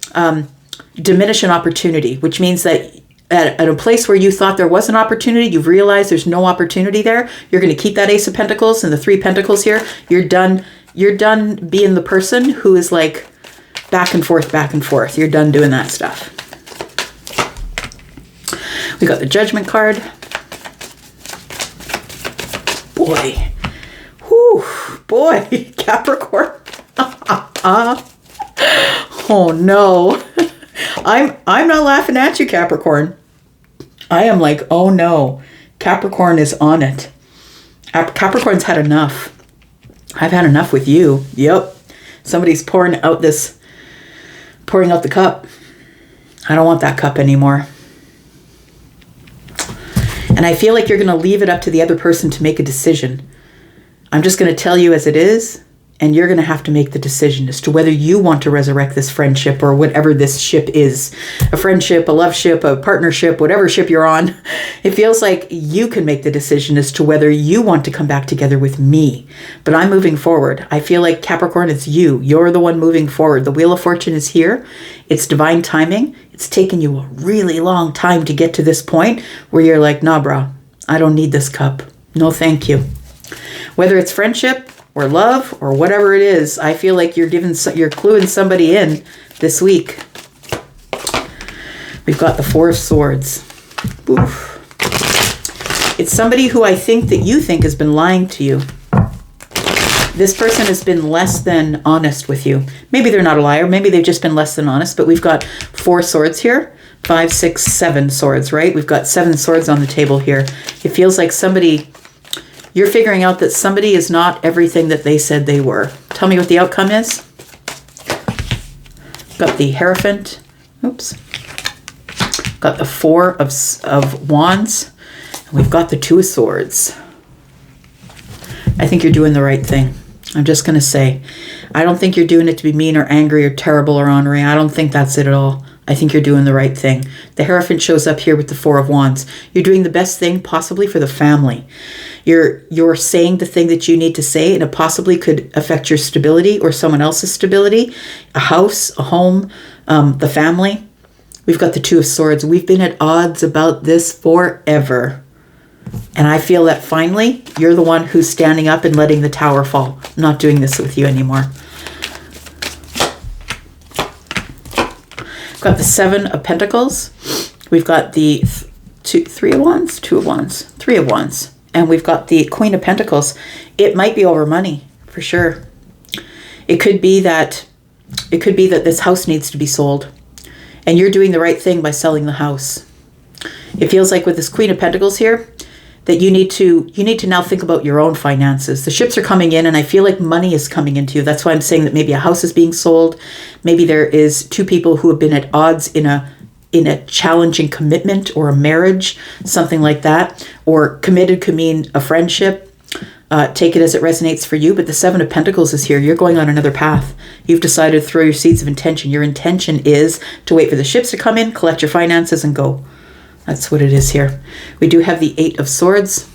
diminish an opportunity, which means that at a place where you thought there was an opportunity, you've realized there's no opportunity there. You're going to keep that Ace of Pentacles and the Three Pentacles here. You're done being the person who is like back and forth, back and forth. You're done doing that stuff. We got the Judgment card. Boy. Whew. Boy. Capricorn. Oh no. I'm not laughing at you, Capricorn. I am like, oh no, Capricorn is on it. Capricorn's had enough. I've had enough with you. Yep. Somebody's pouring out the cup. I don't want that cup anymore. And I feel like you're going to leave it up to the other person to make a decision. I'm just going to tell you as it is. And you're going to have to make the decision as to whether you want to resurrect this friendship or whatever this ship is. A friendship, a love ship, a partnership, whatever ship you're on. It feels like you can make the decision as to whether you want to come back together with me. But I'm moving forward. I feel like Capricorn, it's you. You're the one moving forward. The Wheel of Fortune is here. It's divine timing. It's taken you a really long time to get to this point where you're like, nah, bro, I don't need this cup. No, thank you. Whether it's friendship, or love, or whatever it is, I feel like you're cluing somebody in this week. We've got the Four of Swords. Oof. It's somebody who I think that you think has been lying to you. This person has been less than honest with you. Maybe they're not a liar. Maybe they've just been less than honest, but we've got 4 swords here. 5, 6, 7 swords, right? We've got 7 swords on the table here. It feels like you're figuring out that somebody is not everything that they said they were. Tell me what the outcome is. Got the Hierophant. Oops. Got the 4 of Wands. And we've got the 2 of Swords. I think you're doing the right thing. I'm just going to say. I don't think you're doing it to be mean or angry or terrible or ornery. I don't think that's it at all. I think you're doing the right thing. The Hierophant shows up here with the 4 of Wands. You're doing the best thing possibly for the family. You're saying the thing that you need to say, and it possibly could affect your stability or someone else's stability, a house, a home, the family. We've got the 2 of Swords. We've been at odds about this forever. And I feel that finally you're the one who's standing up and letting the tower fall. I'm not doing this with you anymore. Got the 7 of Pentacles. We've got the 3 of Wands, 2 of Wands, 3 of Wands. And we've got the Queen of Pentacles. It might be over money, for sure. It could be that this house needs to be sold. And you're doing the right thing by selling the house. It feels like with this Queen of Pentacles here, that you need to now think about your own finances. The ships are coming in, and I feel like money is coming into you. That's why I'm saying that maybe a house is being sold. Maybe there is two people who have been at odds in a challenging commitment or a marriage, something like that. Or committed could mean a friendship. Take it as it resonates for you. But the Seven of Pentacles is here. You're going on another path. You've decided to throw your seeds of intention. Your intention is to wait for the ships to come in, collect your finances, and go. That's what it is here. We do have the Eight of Swords.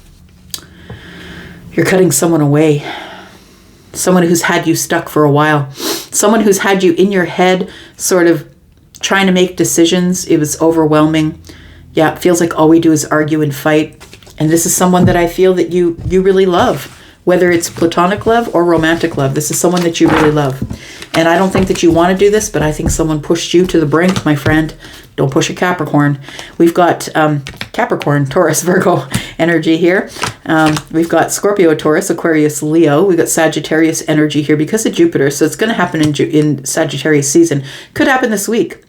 You're cutting someone away. Someone who's had you stuck for a while. Someone who's had you in your head, sort of trying to make decisions. It was overwhelming. Yeah, it feels like all we do is argue and fight. And this is someone that I feel that you really love. Whether it's platonic love or romantic love. This is someone that you really love. And I don't think that you want to do this, but I think someone pushed you to the brink, my friend. Don't push a Capricorn. We've got Capricorn, Taurus, Virgo energy here. We've got Scorpio, Taurus, Aquarius, Leo. We've got Sagittarius energy here because of Jupiter. So it's going to happen in Sagittarius season. Could happen this week.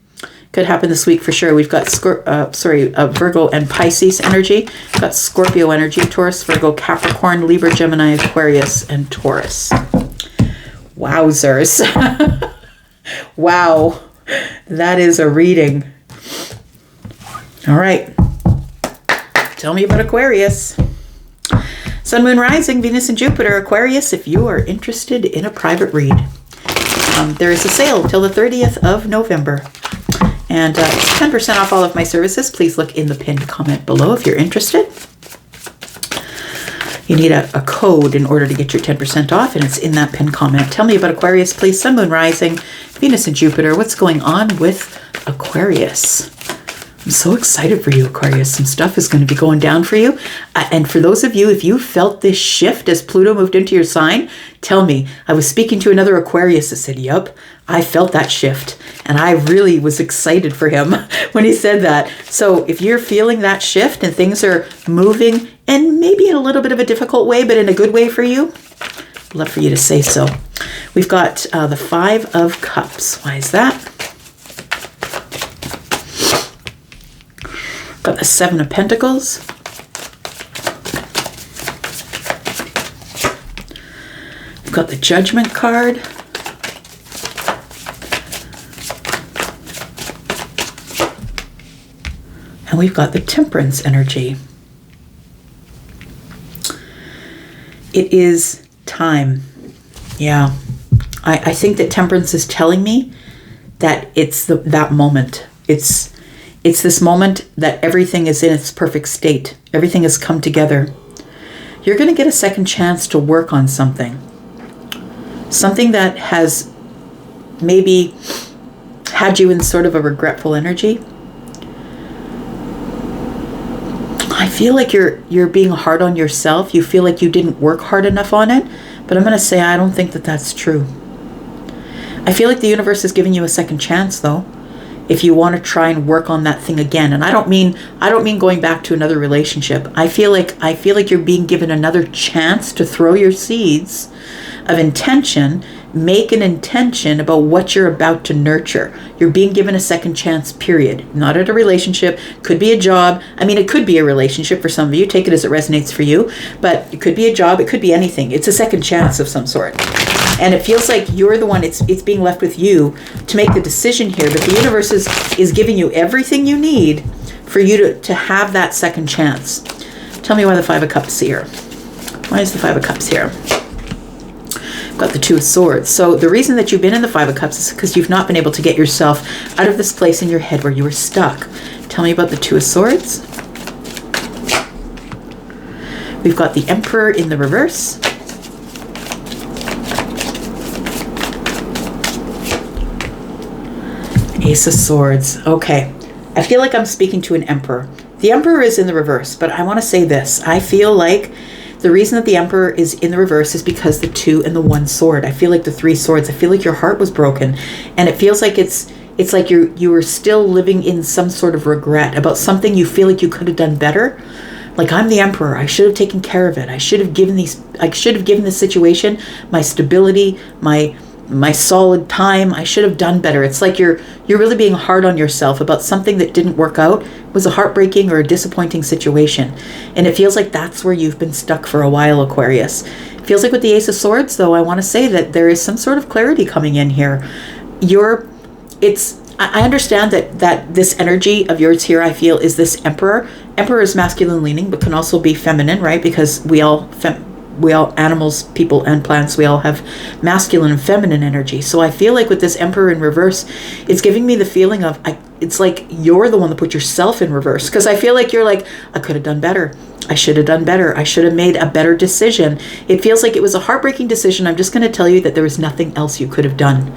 Could happen this week for sure. We've got Virgo and Pisces energy. We've got Scorpio energy, Taurus, Virgo, Capricorn, Libra, Gemini, Aquarius, and Taurus. Wowzers. Wow. That is a reading. All right. Tell me about Aquarius. Sun, Moon, Rising, Venus, and Jupiter. Aquarius, if you are interested in a private read, there is a sale till the 30th of November. And it's 10% off all of my services. Please look in the pinned comment below if you're interested. You need a code in order to get your 10% off, and it's in that pinned comment. Tell me about Aquarius, please. Sun, Moon, Rising, Venus, and Jupiter. What's going on with Aquarius? I'm so excited for you, Aquarius. Some stuff is going to be going down for you. And for those of you, if you felt this shift as Pluto moved into your sign, tell me. I was speaking to another Aquarius that said, yup, I felt that shift. And I really was excited for him when he said that. So if you're feeling that shift and things are moving, and maybe in a little bit of a difficult way, but in a good way for you, I'd love for you to say so. We've got the Five of Cups. Why is that? Got the Seven of Pentacles. We've got the Judgment card. And we've got the Temperance energy. It is time. Yeah. I think that Temperance is telling me that it's that moment. It's this moment that everything is in its perfect state. Everything has come together. You're going to get a second chance to work on something. Something that has maybe had you in sort of a regretful energy. I feel like you're being hard on yourself. You feel like you didn't work hard enough on it. But I'm going to say I don't think that that's true. I feel like the universe is giving you a second chance, though. If you want to try and work on that thing again. And I don't mean going back to another relationship. I feel like you're being given another chance to throw your seeds of intention, make an intention about what you're about to nurture. You're being given a second chance, period. Not at a relationship, could be a job. I mean, it could be a relationship for some of you. Take it as it resonates for you. But it could be a job, it could be anything. It's a second chance of some sort. And it feels like you're the one, it's being left with you to make the decision here. But the universe is giving you everything you need for you to have that second chance. Tell me why the Five of Cups here. Why is the Five of Cups here? Got the Two of Swords. So the reason that you've been in the Five of Cups is because you've not been able to get yourself out of this place in your head where you were stuck. Tell me about the Two of Swords. We've got the Emperor in the reverse. Ace of Swords. Okay. I feel like I'm speaking to an Emperor. The Emperor is in the reverse, but I want to say this. I feel like the reason that the Emperor is in the reverse is because the Two and the One Sword. I feel like the Three Swords. I feel like your heart was broken. And it feels like it's like you were still living in some sort of regret about something you feel like you could have done better. Like, I'm the Emperor. I should have taken care of it. I should have given this situation my stability, my my solid time. I should have done better. It's like you're really being hard on yourself about something that didn't work out. It was a heartbreaking or a disappointing situation. And it feels like that's where you've been stuck for a while, Aquarius. It feels like with the Ace of Swords, though, I want to say that there is some sort of clarity coming in here. I understand that this energy of yours here, I feel, is this Emperor. Emperor is masculine leaning, but can also be feminine, right? Because we all animals, people, and plants, we all have masculine and feminine energy. So I feel like with this Emperor in reverse, it's giving me the feeling of, it's like you're the one that put yourself in reverse. Because I feel like you're like, I could have done better. I should have done better. I should have made a better decision. It feels like it was a heartbreaking decision. I'm just going to tell you that there was nothing else you could have done.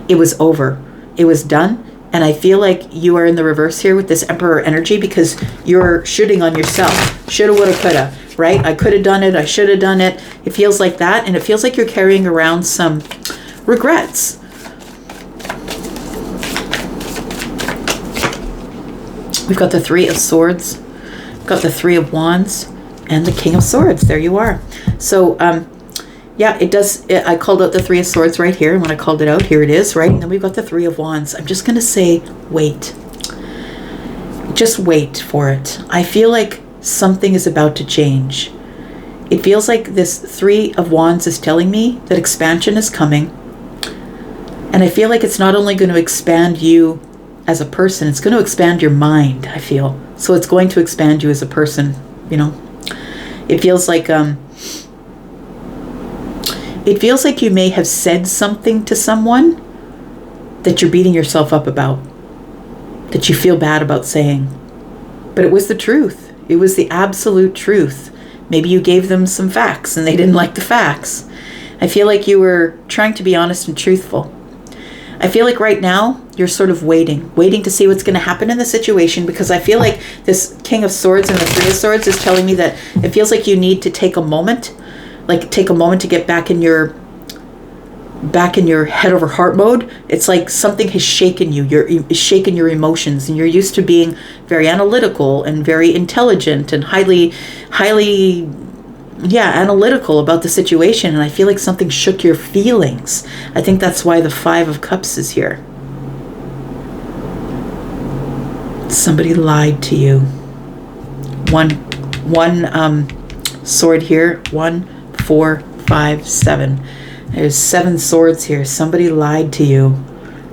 It was over. It was done. And I feel like you are in the reverse here with this Emperor energy because you're shooting on yourself. Shoulda, woulda, coulda, right? I could have done it. I should have done it. It feels like that. And it feels like you're carrying around some regrets. We've got the Three of Swords. We've got the Three of Wands and the King of Swords. There you are. So, yeah, it does. I called out the Three of Swords right here. And when I called it out, here it is, right? And then we've got the Three of Wands. I'm just going to say, wait. Just wait for it. I feel like something is about to change. It feels like this Three of Wands is telling me that expansion is coming. And I feel like it's not only going to expand you as a person, it's going to expand your mind, I feel. So it's going to expand you as a person, you know. It feels like you may have said something to someone that you're beating yourself up about, that you feel bad about saying. But it was the truth. It was the absolute truth. Maybe you gave them some facts and they didn't like the facts. I feel like you were trying to be honest and truthful. I feel like right now you're sort of waiting to see what's going to happen in the situation, because I feel like this King of Swords and the Three of Swords is telling me that it feels like you need to take a moment. Like take a moment to get back in your head over heart mode. It's like something has shaken you. You're shaken your emotions, and you're used to being very analytical and very intelligent and highly analytical about the situation. And I feel like something shook your feelings. I think that's why the Five of Cups is here. Somebody lied to you. One sword here. 1, 4, 5, 7. There's 7 swords here. Somebody lied to you.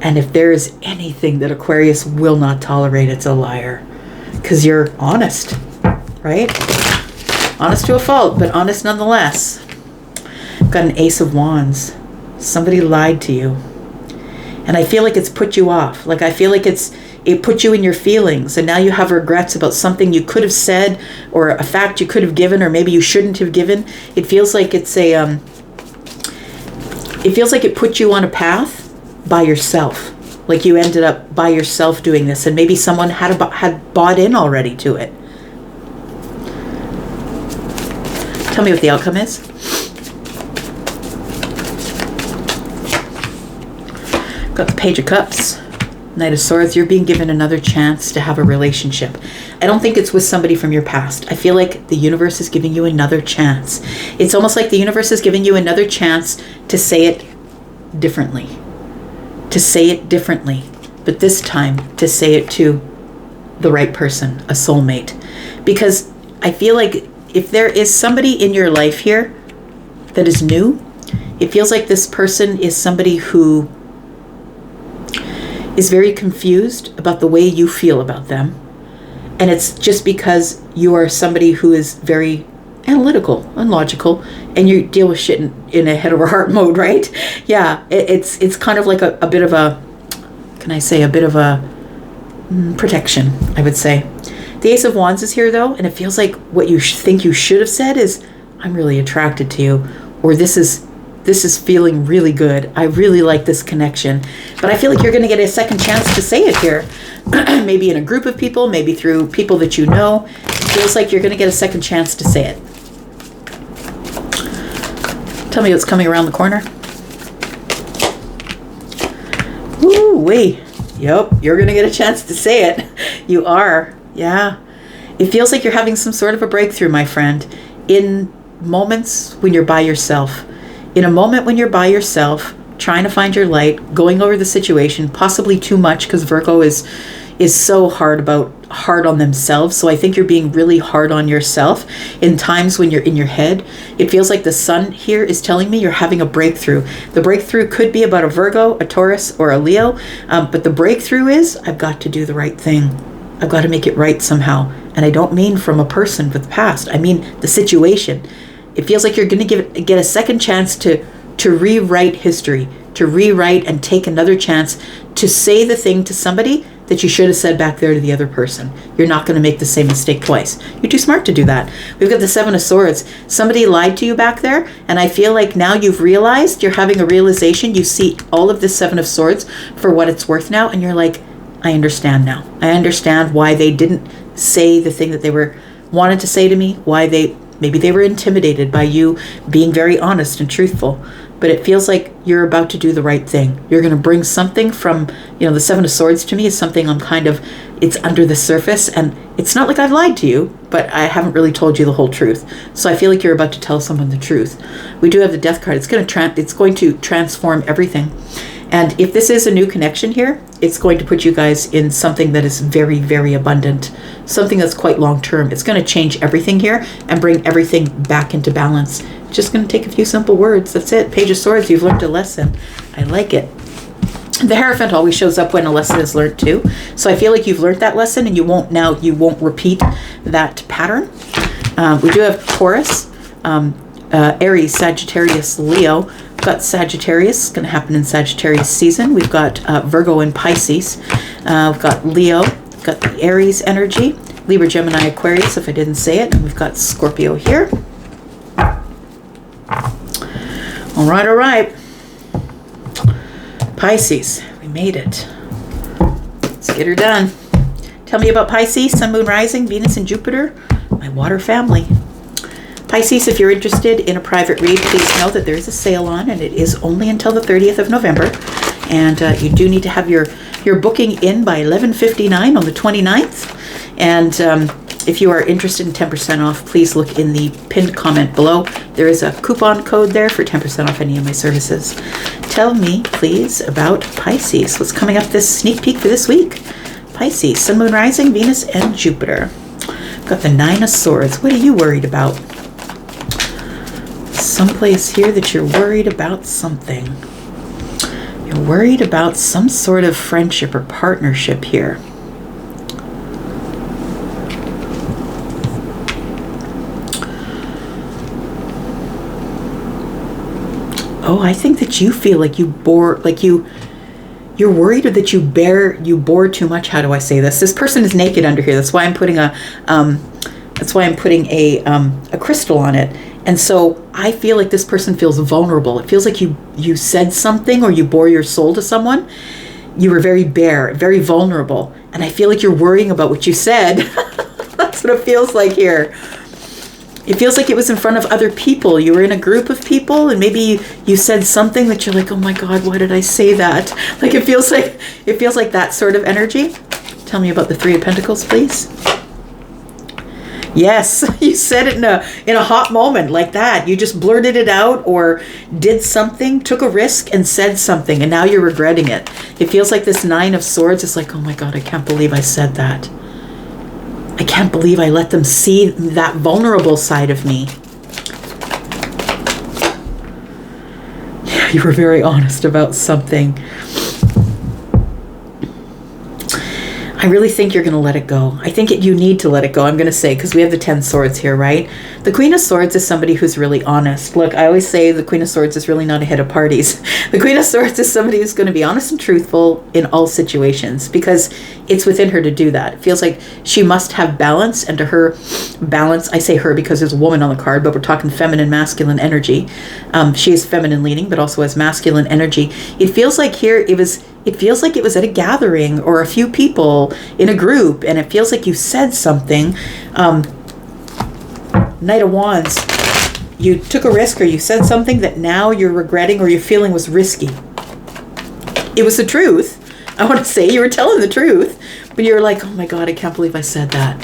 And if there is anything that Aquarius will not tolerate, it's a liar. Because you're honest, right? Honest to a fault, but honest nonetheless. Got an Ace of Wands. Somebody lied to you. And I feel like it's put you off. Like I feel like it put you in your feelings, and now you have regrets about something you could have said, or a fact you could have given, or maybe you shouldn't have given. It feels like it put you on a path by yourself. Like you ended up by yourself doing this, and maybe someone had bought in already to it. Tell me what the outcome is. Got the Page of Cups. Knight of Swords. You're being given another chance to have a relationship. I don't think it's with somebody from your past. I feel like the universe is giving you another chance. It's almost like the universe is giving you another chance to say it differently. To say it differently. But this time, to say it to the right person, a soulmate. Because I feel like if there is somebody in your life here that is new, it feels like this person is somebody who is very confused about the way you feel about them. And it's just because you are somebody who is very analytical and logical, and you deal with shit in a head over heart mode, right? Yeah, it's kind of like a bit of a, protection, I would say. The Ace of Wands is here though, and it feels like what you think you should have said is, I'm really attracted to you, or this is feeling really good. I really like this connection. But I feel like you're going to get a second chance to say it here. Maybe in a group of people, maybe through people that you know. It feels like you're going to get a second chance to say it. Tell me what's coming around the corner. Woo-wee. Yep, you're going to get a chance to say it. You are. Yeah. It feels like you're having some sort of a breakthrough, my friend, in moments when you're by yourself. In a moment when you're by yourself, trying to find your light, going over the situation, possibly too much, because Virgo is so hard on themselves. So I think you're being really hard on yourself in times when you're in your head. It feels like the sun here is telling me you're having a breakthrough. The breakthrough could be about a Virgo, a Taurus, or a Leo. But the breakthrough is, I've got to do the right thing. I've got to make it right somehow. And I don't mean from a person with the past. I mean the situation. It feels like you're going to get a second chance to rewrite history, to rewrite and take another chance to say the thing to somebody that you should have said back there to the other person. You're not going to make the same mistake twice. You're too smart to do that. We've got the Seven of Swords. Somebody lied to you back there, and I feel like now you've realized, you're having a realization. You see all of this Seven of Swords for what it's worth now, and you're like, I understand now. I understand why they didn't say the thing that they wanted to say to me, why maybe they were intimidated by you being very honest and truthful. But it feels like you're about to do the right thing. You're going to bring something from, the Seven of Swords to me is something it's under the surface. And it's not like I've lied to you, but I haven't really told you the whole truth. So I feel like you're about to tell someone the truth. We do have the Death card. It's going to transform everything. And if this is a new connection here, it's going to put you guys in something that is very, very abundant, something that's quite long-term. It's going to change everything here and bring everything back into balance. Just going to take a few simple words. That's it. Page of Swords. You've learned a lesson. I like it. The Hierophant always shows up when a lesson is learned too. So I feel like you've learned that lesson and you won't repeat that pattern. We do have Taurus, Aries, Sagittarius, Leo. We've got Sagittarius, going to happen in Sagittarius season. We've got Virgo and Pisces. We've got Leo. We've got the Aries energy. Libra, Gemini, Aquarius, if I didn't say it. And we've got Scorpio here. All right. Pisces, we made it. Let's get her done. Tell me about Pisces, Sun, Moon, Rising, Venus, and Jupiter, my water family. Pisces, if you're interested in a private read, please know that there is a sale on, and it is only until the 30th of November. And you do need to have your booking in by 11:59 on the 29th. And if you are interested in 10% off, please look in the pinned comment below. There is a coupon code there for 10% off any of my services. Tell me, please, about Pisces. What's coming up this sneak peek for this week? Pisces, Sun, Moon, Rising, Venus, and Jupiter. Got the Nine of Swords. What are you worried about? Someplace here that you're worried about something. You're worried about some sort of friendship or partnership here. Oh, I think that you feel like you're worried, or that you bore too much. How do I say this? This person is naked under here. That's why I'm putting a crystal on it. And so I feel like this person feels vulnerable. It feels like you said something, or you bore your soul to someone. You were very bare, very vulnerable. And I feel like you're worrying about what you said. That's what it feels like here. It feels like it was in front of other people. You were in a group of people, and maybe you said something that you're like, oh my God, why did I say that? Like it feels like that sort of energy. Tell me about the Three of Pentacles, please. Yes, you said it in a hot moment like that. You just blurted it out, or did something, took a risk and said something, and now you're regretting it. It feels like this Nine of Swords is like, oh my God, I can't believe I said that. I can't believe I let them see that vulnerable side of me. Yeah, you were very honest about something. I really think you're going to let it go. I think you need to let it go, I'm going to say, because we have the 10 Swords here, right? The Queen of Swords is somebody who's really honest. Look, I always say the Queen of Swords is really not a head of parties. The Queen of Swords is somebody who's going to be honest and truthful in all situations, because it's within her to do that. It feels like she must have balance, and to her, balance, I say her because there's a woman on the card, but we're talking feminine, masculine energy. She is feminine leaning, but also has masculine energy. It feels like here it feels like it was at a gathering or a few people in a group, and it feels like you said something. Knight of Wands, you took a risk, or you said something that now you're regretting, or you're feeling was risky. It was the truth. I want to say you were telling the truth, but you're like, oh my God, I can't believe I said that.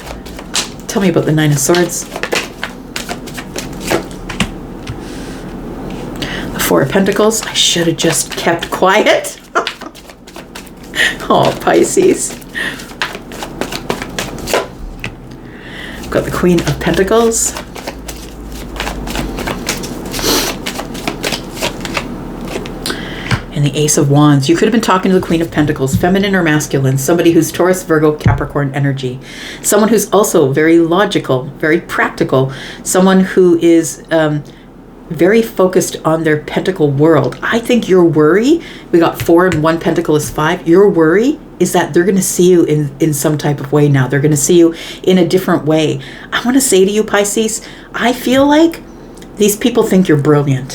Tell me about the Nine of Swords. The Four of Pentacles. I should have just kept quiet. Oh, Pisces. Got the Queen of Pentacles. And the Ace of Wands. You could have been talking to the Queen of Pentacles, feminine or masculine, somebody who's Taurus, Virgo, Capricorn energy. Someone who's also very logical, very practical, someone who is very focused on their pentacle world. I think your worry, we got 4 and 1 pentacle is 5. Your worry is that they're going to see you in some type of way now. They're going to see you in a different way. I want to say to you, Pisces, I feel like these people think you're brilliant.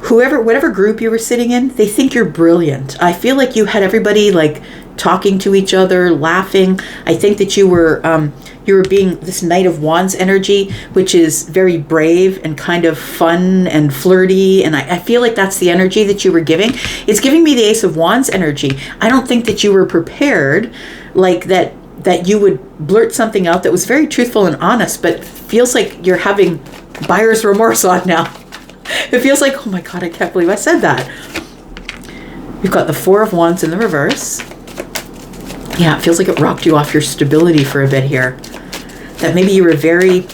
Whatever group you were sitting in, they think you're brilliant. I feel like you had everybody like talking to each other, laughing. I think that you were being this Knight of Wands energy, which is very brave and kind of fun and flirty. And I feel like that's the energy that you were giving. It's giving me the Ace of Wands energy. I don't think that you were prepared like that you would blurt something out that was very truthful and honest, but feels like you're having buyer's remorse on now. It feels like, oh my God, I can't believe I said that. We've got the 4 of Wands in the reverse. Yeah, it feels like it rocked you off your stability for a bit here. That maybe you were very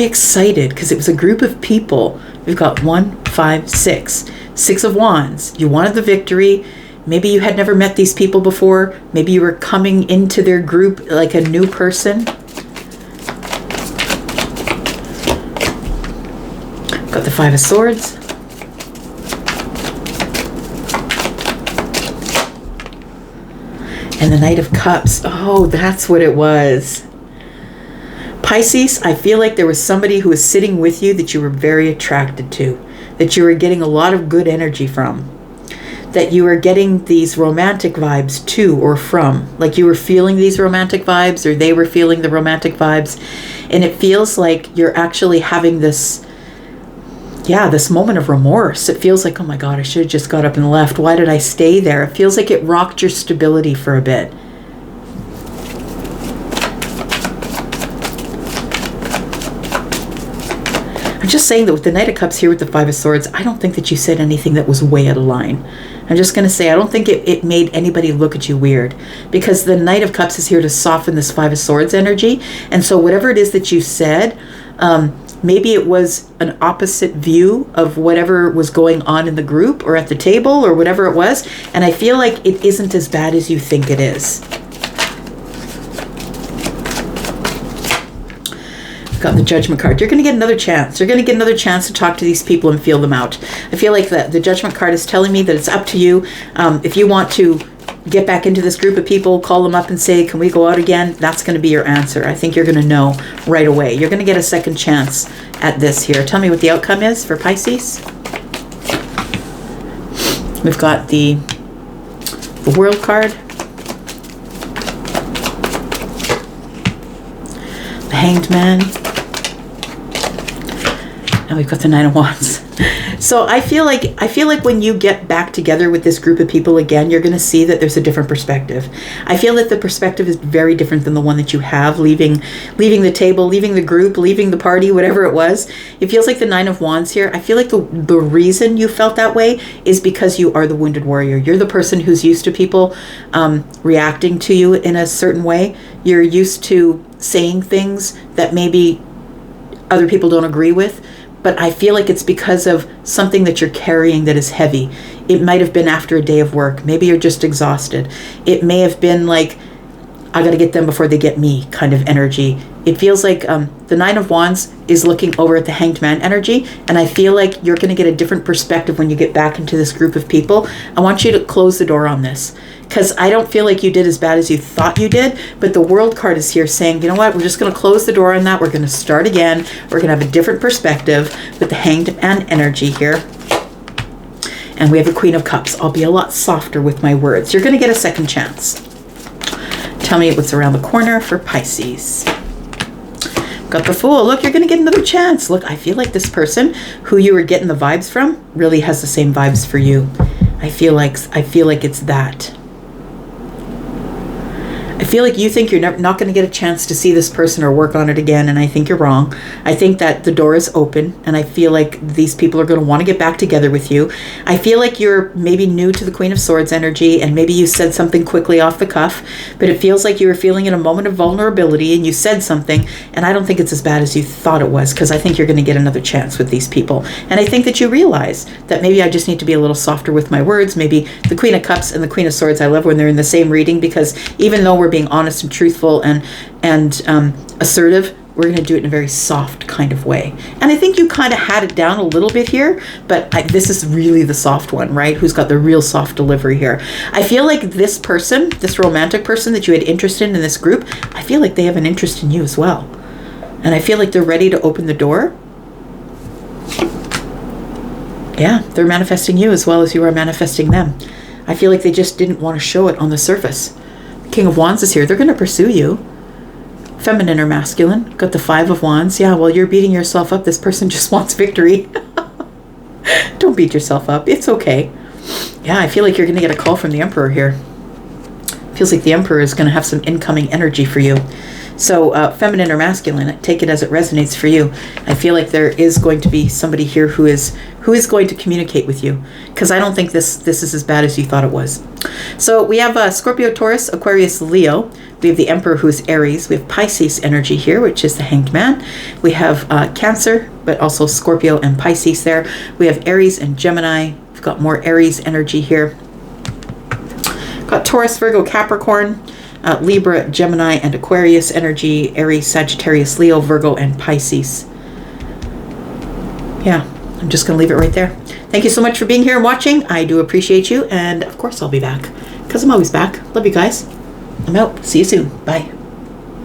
excited because it was a group of people. We've got 1, 5, 6. 6 of Wands. You wanted the victory. Maybe you had never met these people before. Maybe you were coming into their group like a new person. Got the 5 of Swords. And the Knight of Cups. Oh, that's what it was. Pisces, I feel like there was somebody who was sitting with you that you were very attracted to, that you were getting a lot of good energy from, that you were getting these romantic vibes to or from. Like you were feeling these romantic vibes or they were feeling the romantic vibes. And it feels like you're actually having this moment of remorse. It feels like, oh my God, I should have just got up and left. Why did I stay there? It feels like it rocked your stability for a bit. I'm just saying that with the Knight of Cups here with the 5 of Swords, I don't think that you said anything that was way out of line. I'm just going to say, I don't think it made anybody look at you weird, because the Knight of Cups is here to soften this 5 of Swords energy. And so whatever it is that you said, maybe it was an opposite view of whatever was going on in the group or at the table or whatever it was. And I feel like it isn't as bad as you think it is. I've got the Judgment card. You're going to get another chance. You're going to get another chance to talk to these people and feel them out. I feel like the Judgment card is telling me that it's up to you. If you want to get back into this group of people, call them up and say, can we go out again? That's going to be your answer. I think you're going to know right away. You're going to get a second chance at this here. Tell me what the outcome is for Pisces. We've got the World card, the Hanged Man, and we've got the 9 of Wands. So I feel like when you get back together with this group of people again, you're going to see that there's a different perspective. I feel that the perspective is very different than the one that you have leaving the table, leaving the group, leaving the party, whatever it was. It feels like the 9 of Wands here. I feel like the reason you felt that way is because you are the wounded warrior. You're the person who's used to people reacting to you in a certain way. You're used to saying things that maybe other people don't agree with. But I feel like it's because of something that you're carrying that is heavy. It might have been after a day of work. Maybe you're just exhausted. It may have been like, I got to get them before they get me kind of energy. It feels like the 9 of Wands is looking over at the Hanged Man energy. And I feel like you're going to get a different perspective when you get back into this group of people. I want you to close the door on this, because I don't feel like you did as bad as you thought you did. But the World card is here saying, you know what, we're just going to close the door on that. We're going to start again. We're going to have a different perspective with the Hanged Man energy here. And we have a Queen of Cups. I'll be a lot softer with my words. You're going to get a second chance. Tell me what's around the corner for Pisces. Got the Fool. Look, you're going to get another chance. Look, I feel like this person who you were getting the vibes from really has the same vibes for you. I feel like it's that. I feel like you think you're not going to get a chance to see this person or work on it again, and I think you're wrong. I think that the door is open, and I feel like these people are going to want to get back together with you. I feel like you're maybe new to the Queen of Swords energy, and maybe you said something quickly off the cuff, but it feels like you were feeling in a moment of vulnerability, and you said something, and I don't think it's as bad as you thought it was, because I think you're going to get another chance with these people. And I think that you realize that maybe I just need to be a little softer with my words. Maybe the Queen of Cups and the Queen of Swords, I love when they're in the same reading, because even though we're being honest and truthful and assertive, we're going to do it in a very soft kind of way. And I think you kind of had it down a little bit here, but this is really the soft one, right? Who's got the real soft delivery here. I feel like this person, this romantic person that you had interest in this group, I feel like they have an interest in you as well. And I feel like they're ready to open the door. Yeah, they're manifesting you as well as you are manifesting them. I feel like they just didn't want to show it on the surface. King of Wands is here. They're going to pursue you. Feminine or masculine. Got the Five of Wands. Yeah, while you're beating yourself up, this person just wants victory. Don't beat yourself up. It's okay. Yeah, I feel like you're going to get a call from the Emperor here. Feels like the Emperor is going to have some incoming energy for you. So feminine or masculine, take it as it resonates for you. I feel like there is going to be somebody here who is going to communicate with you, because I don't think this is as bad as you thought it was. So we have Scorpio, Taurus, Aquarius, Leo. We have the Emperor, who's Aries. We have Pisces energy here, which is the Hanged Man. We have Cancer, but also Scorpio and Pisces there. We have Aries and Gemini. We've got more Aries energy here. Got Taurus, Virgo, Capricorn, Libra, Gemini, and Aquarius energy, Aries, Sagittarius, Leo, Virgo, and Pisces. Yeah, I'm just going to leave it right there. Thank you so much for being here and watching. I do appreciate you, and of course I'll be back, because I'm always back. Love you guys. I'm out. See you soon. Bye.